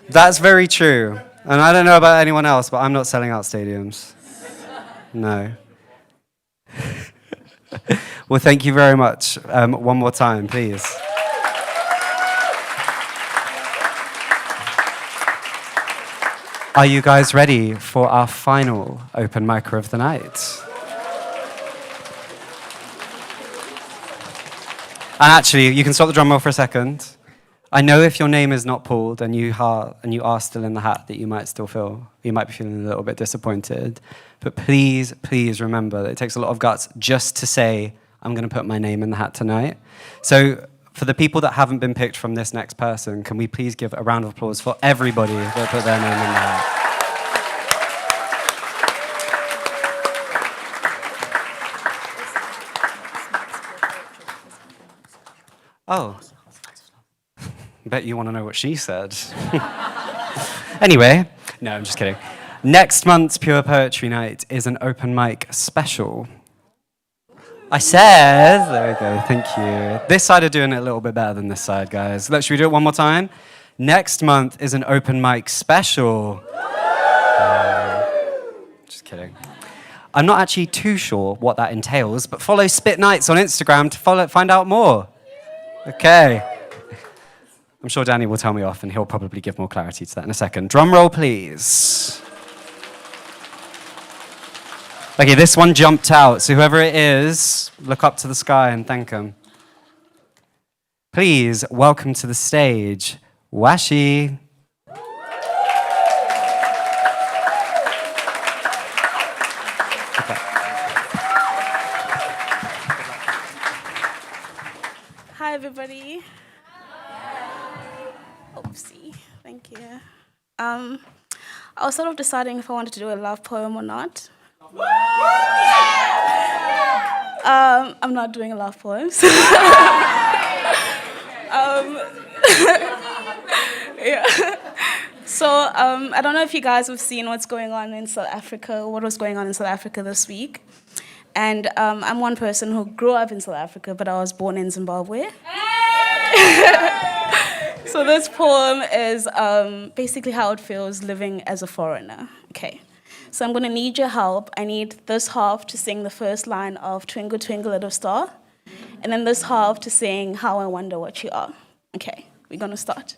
That's very true. And I don't know about anyone else, but I'm not selling out stadiums. No. Well, thank you very much. One more time, please. Are you guys ready for our final open micer of the night? And actually, you can stop the drum roll for a second. I know if your name is not pulled and you are still in the hat, that you might be feeling a little bit disappointed. But please, please remember that it takes a lot of guts just to say, I'm going to put my name in the hat tonight. So for the people that haven't been picked from this next person, can we please give a round of applause for everybody that put their name in the hat? Oh. Bet you want to know what she said. Anyway, no, I'm just kidding. Next month's Pure Poetry Night is an open mic special. I said, there we go, thank you. This side are doing it a little bit better than this side, guys. Should we do it one more time? Next month is an open mic special. Just kidding. I'm not actually too sure what that entails, but follow SpitNights on Instagram to find out more. Okay. I'm sure Danny will tell me off, and he'll probably give more clarity to that in a second. Drum roll, please. Okay, this one jumped out, so whoever it is, look up to the sky and thank him. Please welcome to the stage, Washi. Hi, everybody. Oopsie, thank you. I was sort of deciding if I wanted to do a love poem or not. I'm not doing a lot of poems. Yeah. So I don't know if you guys have seen what's going on in South Africa, what was going on in South Africa this week. And I'm one person who grew up in South Africa, but I was born in Zimbabwe. So this poem is basically how it feels living as a foreigner. Okay. So I'm going to need your help. I need this half to sing the first line of Twinkle, Twinkle, Little Star, and then this half to sing How I Wonder What You Are. Okay, we're going to start.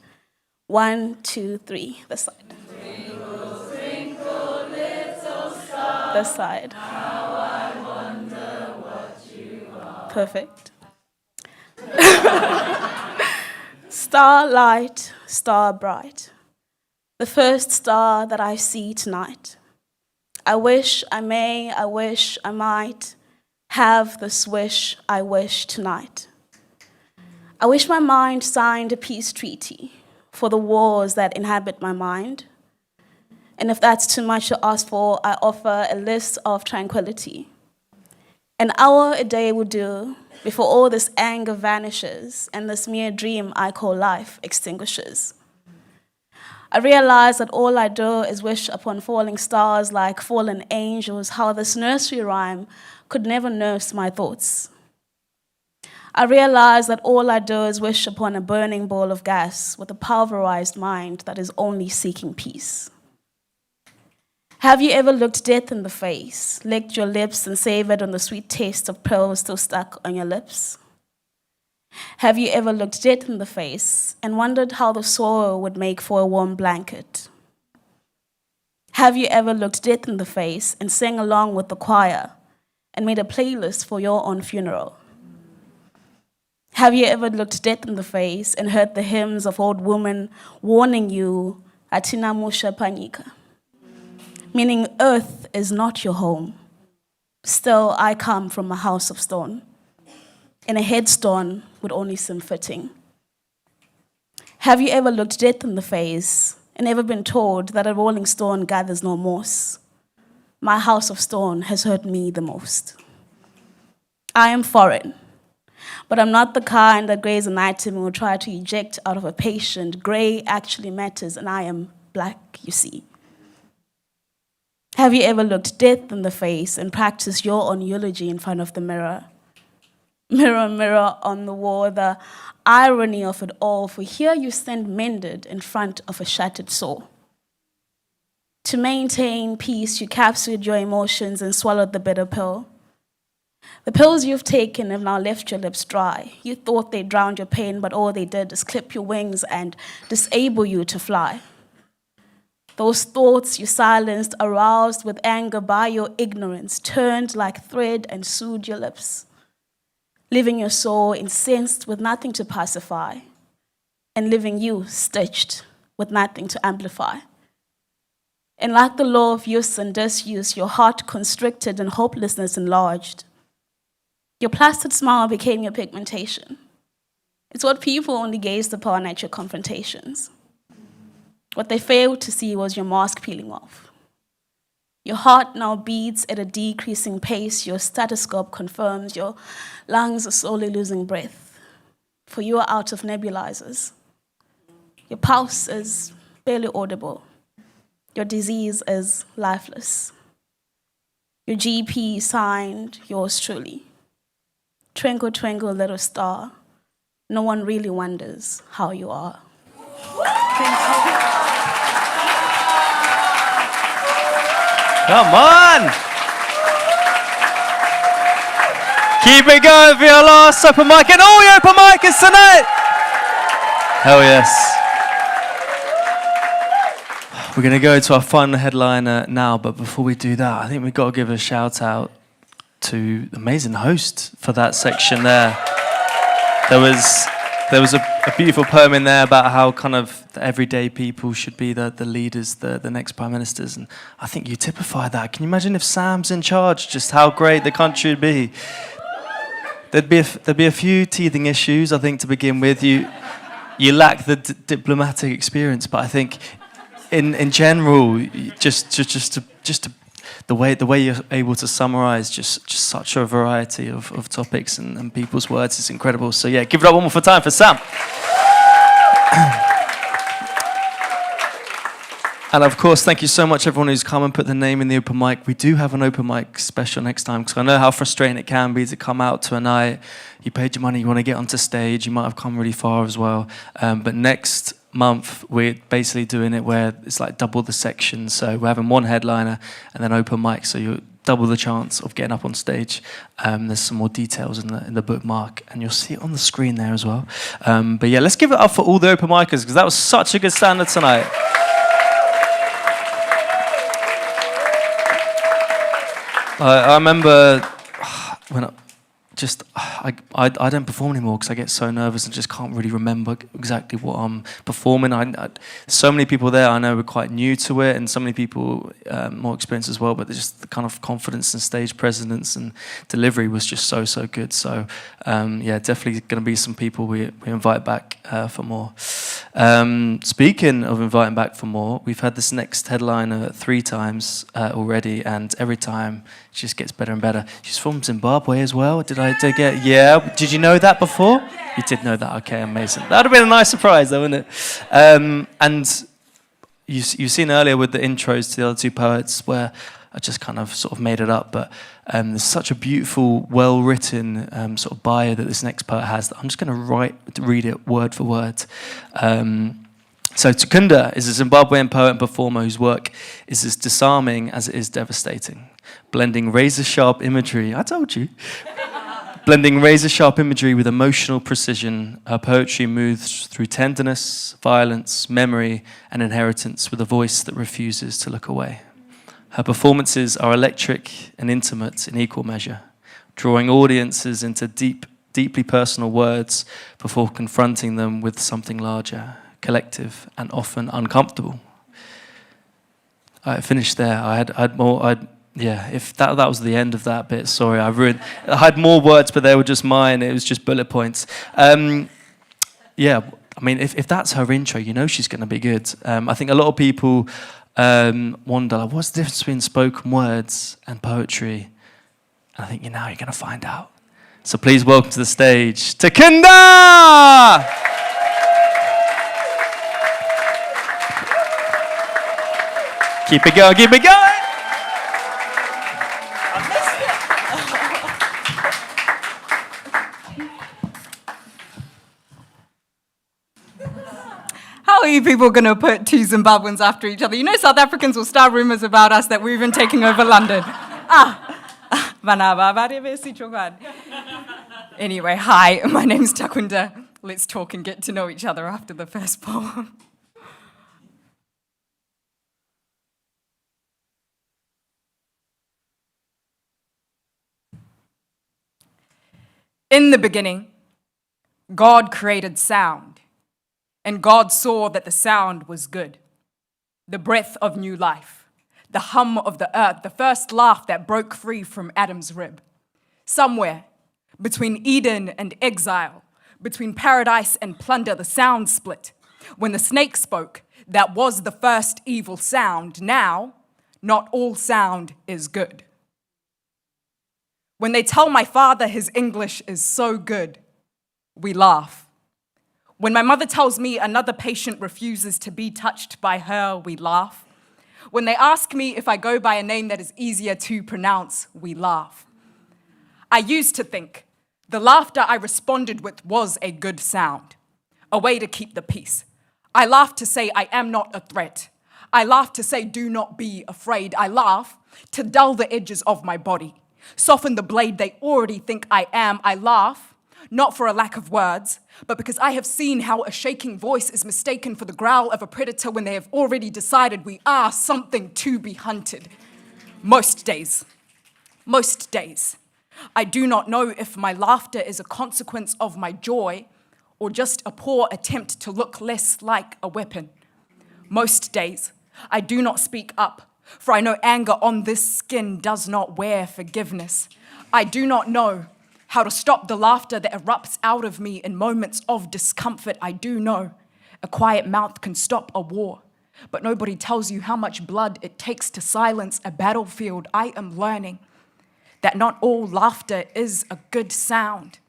1, 2, 3, this side. Twinkle, twinkle, little star. This side. How I wonder what you are. Perfect. Starlight, star bright, the first star that I see tonight. I wish I may, I wish I might have this wish I wish tonight. I wish my mind signed a peace treaty for the wars that inhabit my mind. And if that's too much to ask for, I offer a list of tranquility. An hour a day will do before all this anger vanishes and this mere dream I call life extinguishes. I realize that all I do is wish upon falling stars like fallen angels, how this nursery rhyme could never nurse my thoughts. I realize that all I do is wish upon a burning ball of gas with a pulverized mind that is only seeking peace. Have you ever looked death in the face, licked your lips and savored on the sweet taste of pearls still stuck on your lips? Have you ever looked death in the face and wondered how the soil would make for a warm blanket? Have you ever looked death in the face and sang along with the choir and made a playlist for your own funeral? Have you ever looked death in the face and heard the hymns of old women warning you, Atina Musha Panika? Meaning earth is not your home. Still, I come from a house of stone, in a headstone with only some fitting. Have you ever looked death in the face and ever been told that a rolling stone gathers no moss? My house of stone has hurt me the most. I am foreign, but I'm not the kind that Grey's Anatomy will try to eject out of a patient. Grey actually matters, and I am black, you see. Have you ever looked death in the face and practiced your own eulogy in front of the mirror? Mirror, mirror on the wall, the irony of it all, for here you stand mended in front of a shattered soul. To maintain peace, you captured your emotions and swallowed the bitter pill. The pills you've taken have now left your lips dry. You thought they drowned your pain, but all they did is clip your wings and disable you to fly. Those thoughts you silenced, aroused with anger by your ignorance, turned like thread and soothed your lips, leaving your soul incensed with nothing to pacify, and leaving you stitched with nothing to amplify. And like the law of use and disuse, your heart constricted and hopelessness enlarged. Your plastered smile became your pigmentation. It's what people only gazed upon at your confrontations. What they failed to see was your mask peeling off. Your heart now beats at a decreasing pace. Your stethoscope confirms your lungs are slowly losing breath, for you are out of nebulizers. Your pulse is barely audible. Your disease is lifeless. Your GP signed yours truly. Twinkle, twinkle, little star. No one really wonders how you are. Thank you. Come on! Keep it going for your last open mic and all your open micers tonight! Hell yes. We're going to go to our final headliner now, but before we do that, I think we've got to give a shout out to the amazing host for that section there. There was a beautiful poem in there about how kind of the everyday people should be the leaders, the next prime ministers, and I think you typify that. Can you imagine if Sam's in charge, just how great the country would be? There'd be a few teething issues, I think, to begin with. You lack the diplomatic experience, but I think in general, just to the way you're able to summarize just such a variety of topics and people's words is incredible. So yeah, give it up one more time for Sam. And of course, thank you so much everyone who's come and put their name in the open mic. We do have an open mic special next time, because I know how frustrating it can be to come out to a night, you paid your money, you want to get onto stage, you might have come really far as well. But next month, we're basically doing it where it's like double the sections. So we're having one headliner and then open mic, so you double the chance of getting up on stage. There's some more details in the bookmark, and you'll see it on the screen there as well. But yeah, let's give it up for all the open micers, because that was such a good standard tonight. I remember when I don't perform anymore because I get so nervous and just can't really remember exactly what I'm performing. So many people there I know were quite new to it, and so many people more experienced as well, but just the kind of confidence and stage presence and delivery was just so good. So yeah, definitely going to be some people we invite back for more. Speaking of inviting back for more, we've had this next headliner 3 times already, and every time it just gets better and better. She's from Zimbabwe as well. Yeah. Did you know that before? You did know that. Okay, amazing. That would have been a nice surprise, though, wouldn't it? And you've seen earlier with the intros to the other 2 poets where I just kind of sort of made it up, but there's such a beautiful, well-written sort of bio that this next poet has that I'm just going to read it word for word. So Takunda is a Zimbabwean poet and performer whose work is as disarming as it is devastating, blending razor-sharp imagery. I told you. Blending razor-sharp imagery with emotional precision, her poetry moves through tenderness, violence, memory, and inheritance with a voice that refuses to look away. Her performances are electric and intimate in equal measure, drawing audiences into deeply personal words before confronting them with something larger, collective, and often uncomfortable. I finished there. I had more. Yeah, if that was the end of that bit, sorry, I had more words, but they were just mine. It was just bullet points. Yeah, I mean, if that's her intro, you know she's going to be good. I think a lot of people wonder, like, what's the difference between spoken words and poetry? And I think now you're going to find out. So please welcome to the stage, Takunda! Keep it going, keep it going! How are you people going to put 2 Zimbabweans after each other? You know South Africans will start rumors about us that we're even taking over London. Anyway, hi, my name's Takunda. Let's talk and get to know each other after the first poem. In the beginning, God created sound, and God saw that the sound was good. The breath of new life, the hum of the earth, the first laugh that broke free from Adam's rib. Somewhere between Eden and exile, between paradise and plunder, the sound split. When the snake spoke, that was the first evil sound. Now, not all sound is good. When they tell my father his English is so good, we laugh. When my mother tells me another patient refuses to be touched by her, we laugh. When they ask me if I go by a name that is easier to pronounce, we laugh. I used to think the laughter I responded with was a good sound, a way to keep the peace. I laugh to say I am not a threat. I laugh to say do not be afraid. I laugh to dull the edges of my body, soften the blade they already think I am. I laugh, not for a lack of words, but because I have seen how a shaking voice is mistaken for the growl of a predator when they have already decided we are something to be hunted. Most days, I do not know if my laughter is a consequence of my joy or just a poor attempt to look less like a weapon. Most days, I do not speak up, for I know anger on this skin does not wear forgiveness. I do not know how to stop the laughter that erupts out of me in moments of discomfort. I do know a quiet mouth can stop a war, but nobody tells you how much blood it takes to silence a battlefield. I am learning that not all laughter is a good sound.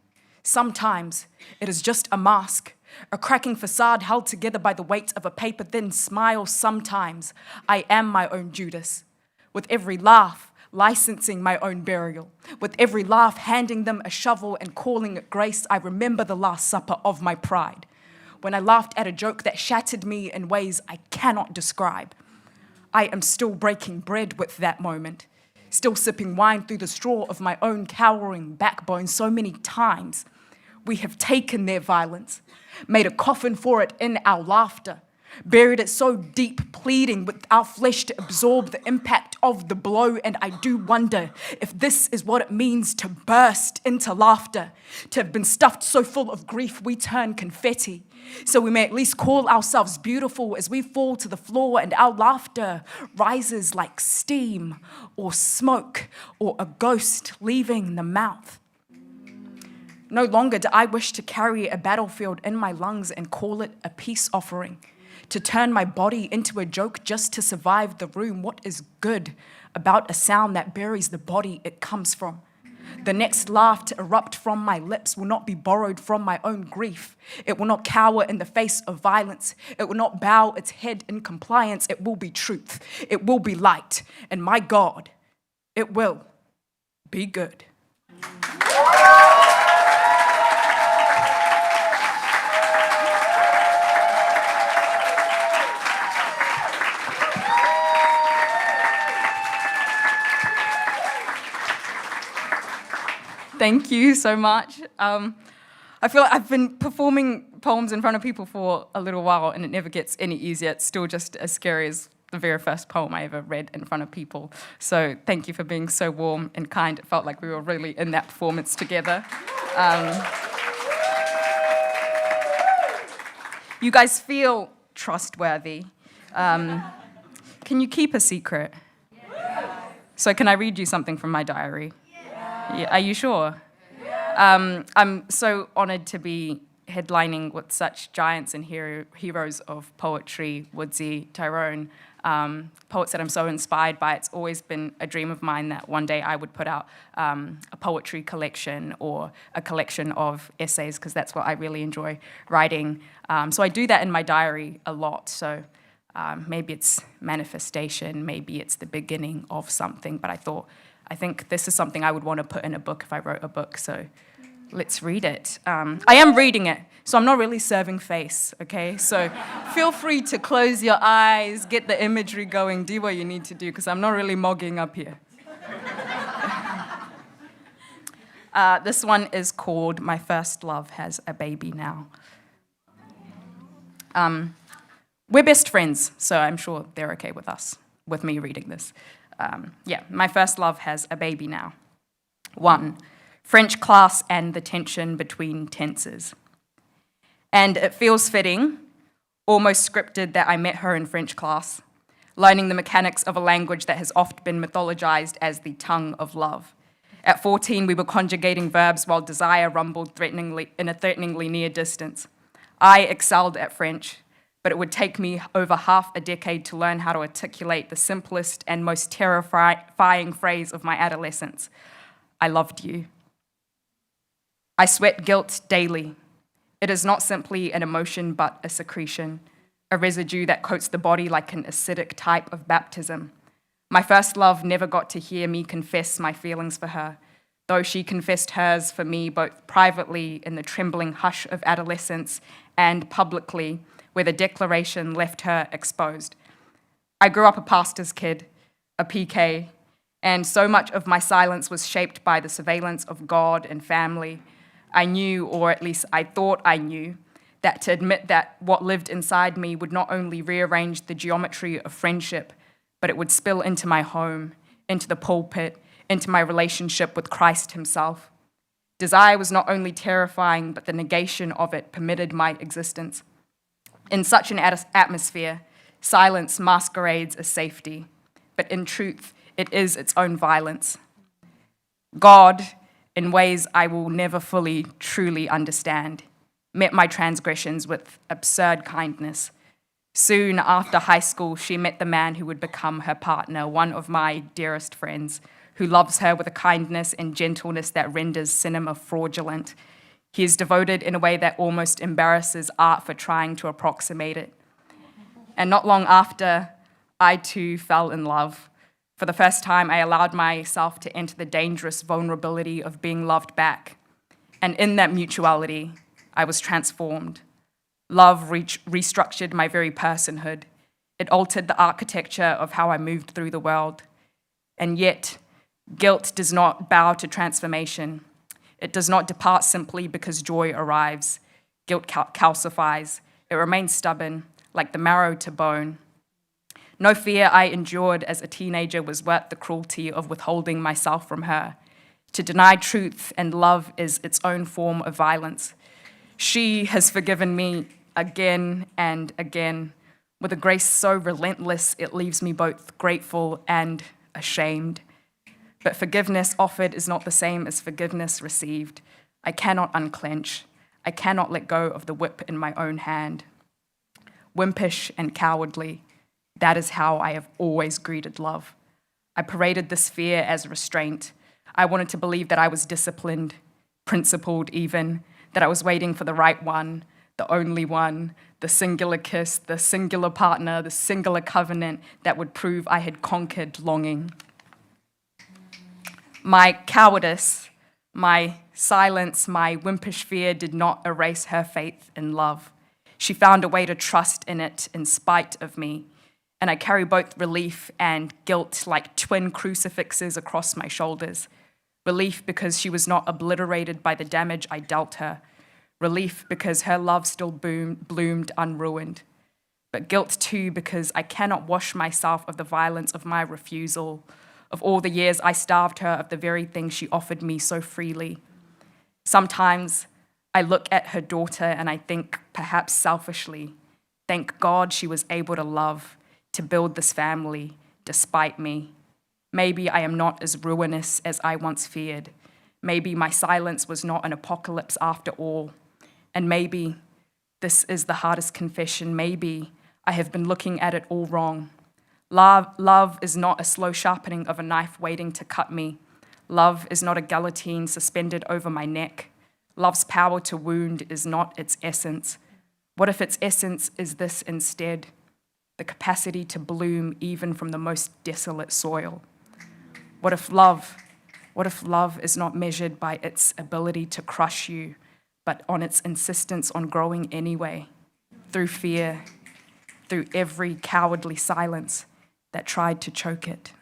Sometimes it is just a mask, a cracking facade held together by the weight of a paper-thin smile. Sometimes I am my own Judas, with every laugh licensing my own burial, with every laugh handing them a shovel and calling it grace. I remember the Last Supper of my pride, when I laughed at a joke that shattered me in ways I cannot describe. I am still breaking bread with that moment, still sipping wine through the straw of my own cowering backbone. So many times we have taken their violence, made a coffin for it in our laughter, buried it so deep, pleading with our flesh to absorb the impact of the blow. And I do wonder if this is what it means to burst into laughter, to have been stuffed so full of grief we turn confetti, so we may at least call ourselves beautiful as we fall to the floor and our laughter rises like steam or smoke or a ghost leaving the mouth. No longer do I wish to carry a battlefield in my lungs and call it a peace offering, to turn my body into a joke just to survive the room. What is good about a sound that buries the body it comes from? The next laugh to erupt from my lips will not be borrowed from my own grief. It will not cower in the face of violence. It will not bow its head in compliance. It will be truth. It will be light. And my God, it will be good. Thank you so much. I feel like I've been performing poems in front of people for a little while and it never gets any easier. It's still just as scary as the very first poem I ever read in front of people. So thank you for being so warm and kind. It felt like we were really in that performance together. You guys feel trustworthy. Can you keep a secret? So can I read you something from my diary? Yeah, are you sure? I'm so honored to be headlining with such giants and heroes of poetry, Woodsy, Tyrone, poets that I'm so inspired by. It's always been a dream of mine that one day I would put out a poetry collection or a collection of essays, because that's what I really enjoy writing. So I do that in my diary a lot. So maybe it's manifestation, maybe it's the beginning of something, but I think this is something I would want to put in a book if I wrote a book, so let's read it. I am reading it, so I'm not really serving face, okay? So feel free to close your eyes, get the imagery going, do what you need to do, because I'm not really mogging up here. This one is called My First Love Has a Baby Now. We're best friends, so I'm sure they're okay with me reading this. My first love has a baby now. 1, French class and the tension between tenses. And it feels fitting, almost scripted, that I met her in French class, learning the mechanics of a language that has oft been mythologized as the tongue of love. At 14, we were conjugating verbs while desire rumbled in a threateningly near distance. I excelled at French, but it would take me over half a decade to learn how to articulate the simplest and most terrifying phrase of my adolescence. I loved you. I sweat guilt daily. It is not simply an emotion, but a secretion, a residue that coats the body like an acidic type of baptism. My first love never got to hear me confess my feelings for her, though she confessed hers for me both privately in the trembling hush of adolescence and publicly, where the declaration left her exposed. I grew up a pastor's kid, a PK, and so much of my silence was shaped by the surveillance of God and family. I knew, or at least I thought I knew, that to admit that what lived inside me would not only rearrange the geometry of friendship, but it would spill into my home, into the pulpit, into my relationship with Christ himself. Desire was not only terrifying, but the negation of it permitted my existence. In such an atmosphere, silence masquerades as safety, but in truth, it is its own violence. God, in ways I will never fully, truly understand, met my transgressions with absurd kindness, Soon after high school, she met the man who would become her partner, one of my dearest friends, who loves her with a kindness and gentleness that renders cinema fraudulent. He is devoted in a way that almost embarrasses art for trying to approximate it. And not long after, I too fell in love. For the first time, I allowed myself to enter the dangerous vulnerability of being loved back. And in that mutuality, I was transformed. Love restructured my very personhood. It altered the architecture of how I moved through the world. And yet, guilt does not bow to transformation. It does not depart simply because joy arrives. Guilt calcifies. It remains stubborn, like the marrow to bone. No fear I endured as a teenager was worth the cruelty of withholding myself from her. To deny truth and love is its own form of violence. She has forgiven me again and again, with a grace so relentless it leaves me both grateful and ashamed. But forgiveness offered is not the same as forgiveness received. I cannot unclench. I cannot let go of the whip in my own hand. Wimpish and cowardly, that is how I have always greeted love. I paraded this fear as restraint. I wanted to believe that I was disciplined, principled even, that I was waiting for the right one, the only one, the singular kiss, the singular partner, the singular covenant that would prove I had conquered longing. My cowardice, my silence, my wimpish fear did not erase her faith in love. She found a way to trust in it in spite of me, and I carry both relief and guilt like twin crucifixes across my shoulders. Relief because she was not obliterated by the damage I dealt her. Relief because her love still bloomed unruined. But guilt too because I cannot wash myself of the violence of my refusal, of all the years I starved her of the very thing she offered me so freely. Sometimes I look at her daughter and I think, perhaps selfishly, thank God she was able to love, to build this family, despite me. Maybe I am not as ruinous as I once feared. Maybe my silence was not an apocalypse after all. And maybe, this is the hardest confession, maybe I have been looking at it all wrong. Love is not a slow sharpening of a knife waiting to cut me. Love is not a guillotine suspended over my neck. Love's power to wound is not its essence. What if its essence is this instead? The capacity to bloom even from the most desolate soil. What if love is not measured by its ability to crush you, but on its insistence on growing anyway, through fear, through every cowardly silence that tried to choke it?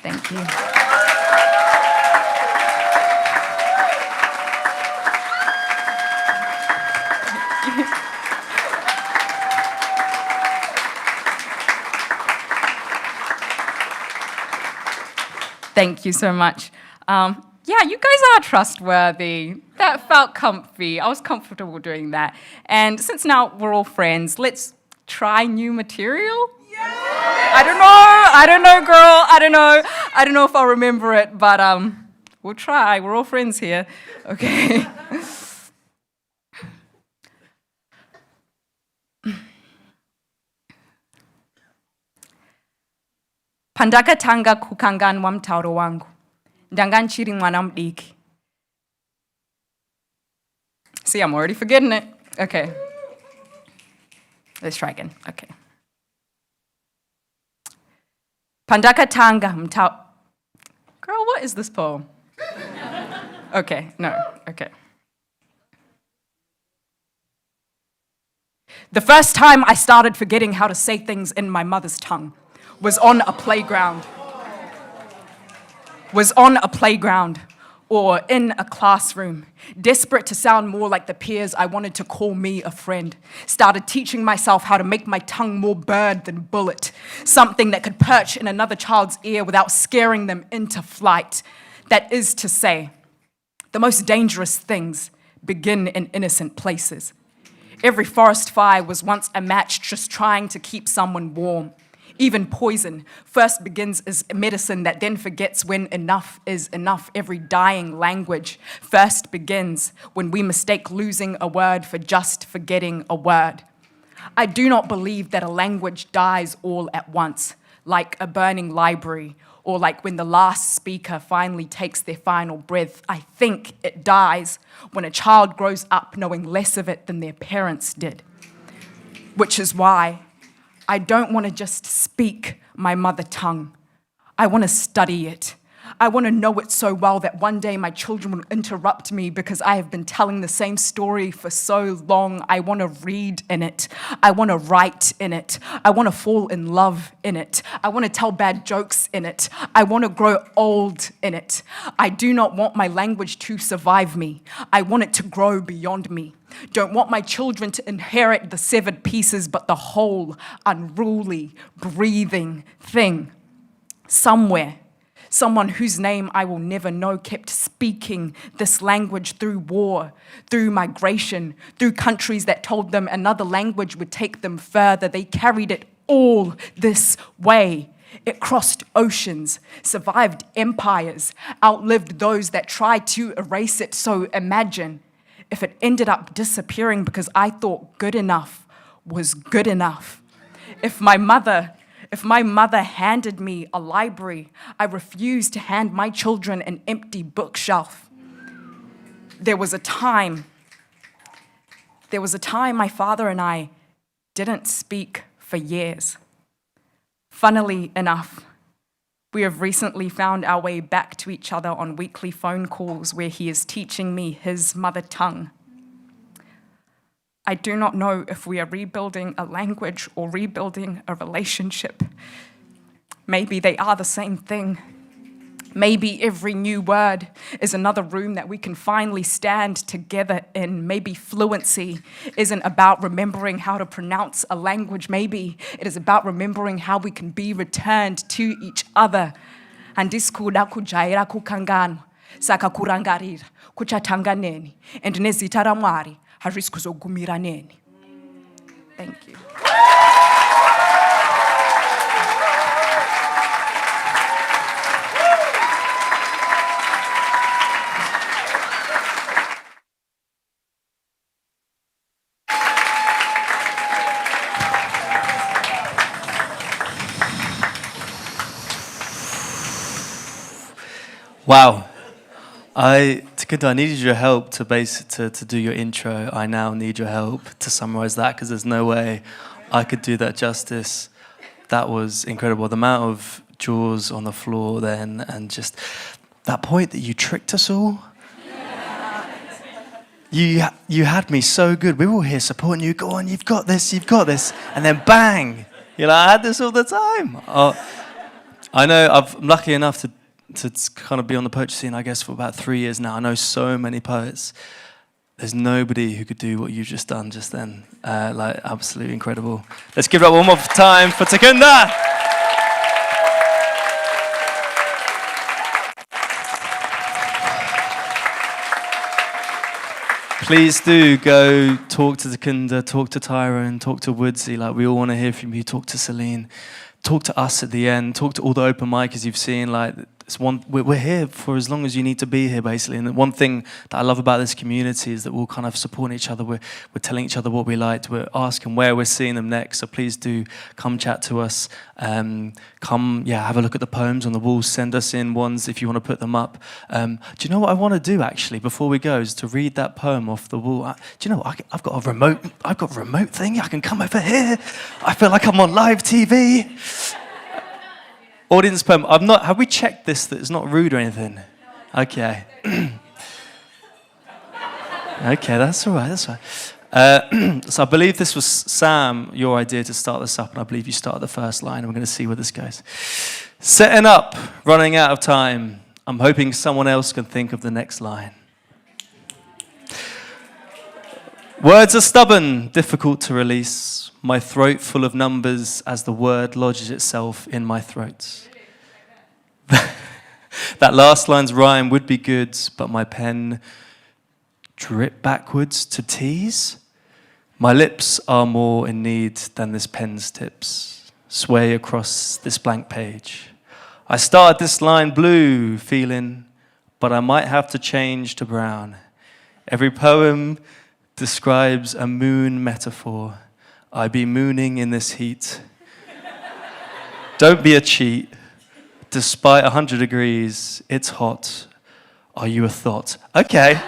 Thank you. Thank you so much. Yeah, you guys are trustworthy. That felt comfy. I was comfortable doing that. And since now we're all friends, let's try new material. I don't know, girl. I don't know if I'll remember it, but we'll try. We're all friends here. Okay. Pandaka tanga kukanganwa mtauro wangu. Ndanganchiri mwana mdiki. See, I'm already forgetting it. Okay. Let's try again. Okay. Pandaka tanga mtauro. Girl, what is this poem? Okay, no, okay. The first time I started forgetting how to say things in my mother's tongue was on a playground. Or in a classroom, desperate to sound more like the peers I wanted to call me a friend. Started teaching myself how to make my tongue more bird than bullet, something that could perch in another child's ear without scaring them into flight. That is to say, the most dangerous things begin in innocent places. Every forest fire was once a match just trying to keep someone warm. Even poison first begins as medicine that then forgets when enough is enough. Every dying language first begins when we mistake losing a word for just forgetting a word. I do not believe that a language dies all at once, like a burning library, or like when the last speaker finally takes their final breath. I think it dies when a child grows up knowing less of it than their parents did. Which is why I don't want to just speak my mother tongue. I want to study it. I want to know it so well that one day my children will interrupt me because I have been telling the same story for so long. I want to read in it. I want to write in it. I want to fall in love in it. I want to tell bad jokes in it. I want to grow old in it. I do not want my language to survive me. I want it to grow beyond me. Don't want my children to inherit the severed pieces, but the whole, unruly, breathing thing. Somewhere, someone whose name I will never know kept speaking this language through war, through migration, through countries that told them another language would take them further. They carried it all this way. It crossed oceans, survived empires, outlived those that tried to erase it. So imagine if it ended up disappearing because I thought good enough was good enough. If my mother handed me a library, I refused to hand my children an empty bookshelf. There was a time my father and I didn't speak for years. Funnily enough, we have recently found our way back to each other on weekly phone calls where he is teaching me his mother tongue. I do not know if we are rebuilding a language or rebuilding a relationship. Maybe they are the same thing. Maybe every new word is another room that we can finally stand together in. Maybe fluency isn't about remembering how to pronounce a language. Maybe it is about remembering how we can be returned to each other. Andiskuda kujaira kukangano, saka kurangarira, kuchatanganeni, and nezita ra Mwari harisi kuzogumiraneni. Thank you. Wow. Takinda, I needed your help to do your intro. I now need your help to summarize that because there's no way I could do that justice. That was incredible. The amount of jaws on the floor then, and just that point that you tricked us all. You had me so good. We were all here supporting you. Go on, you've got this. And then bang, you're like, I had this all the time. I know I'm lucky enough to kind of be on the poetry scene, I guess, for about 3 years now. I know so many poets. There's nobody who could do what you've just done just then. Absolutely incredible. Let's give it up one more time for Takinda. Please do go talk to Takinda, talk to Tyrone, talk to Woodsy. We all want to hear from you. Talk to Celine. Talk to us at the end. Talk to all the open micers you've seen. We're here for as long as you need to be here, basically. And the one thing that I love about this community is that we're all kind of supporting each other. We're telling each other what we liked. We're asking where we're seeing them next. So please do come chat to us. Have a look at the poems on the walls. Send us in ones if you want to put them up. Do you know what I want to do actually before we go is to read that poem off the wall. Do you know what? I've got a remote thing. I can come over here. I feel like I'm on live TV. Audience poem. Have we checked this that it's not rude or anything? Okay. Okay, that's all right. So I believe this was Sam, your idea to start this up, and I believe you started the first line, and we're going to see where this goes. Setting up, running out of time. I'm hoping someone else can think of the next line. Words are stubborn, difficult to release. My throat full of numbers as the word lodges itself in my throat. That last line's rhyme would be good, but my pen drip backwards to tease. My lips are more in need than this pen's tips sway across this blank page. I started this line blue, feeling, but I might have to change to brown. Every poem describes a moon metaphor. I be mooning in this heat. Don't be a cheat. Despite 100 degrees, it's hot. Are you a thought? Okay.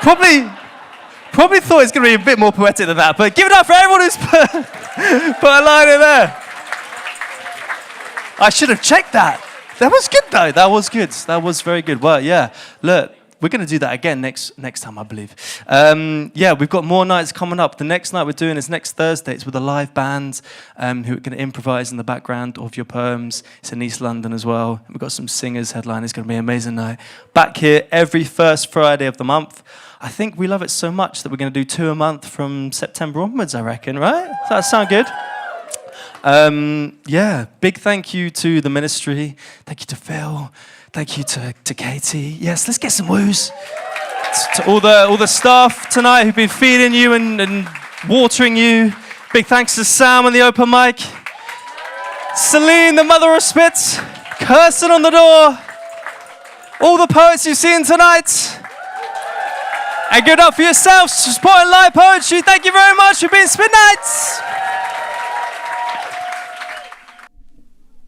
Probably thought it's going to be a bit more poetic than that, but give it up for everyone who's put a line in there. I should have checked that. That was good, though. That was good. That was very good. Well, yeah. Look, we're going to do that again next time, I believe. Yeah, we've got more nights coming up. The next night we're doing is next Thursday. It's with a live band who are going to improvise in the background of your poems. It's in East London as well. We've got some singers headline. It's going to be an amazing night. Back here every first Friday of the month. I think we love it so much that we're going to do 2 a month from September onwards, I reckon, right? Does that sound good? Yeah, big thank you to the ministry. Thank you to Phil. Thank you to Katie. Yes, let's get some woos. To all the staff tonight who've been feeding you and watering you. Big thanks to Sam on the open mic. Celine, the mother of Spits. Kirsten on the door. All the poets you've seen tonight. And good up for yourselves, supporting live poetry. Thank you very much for being SpitNights.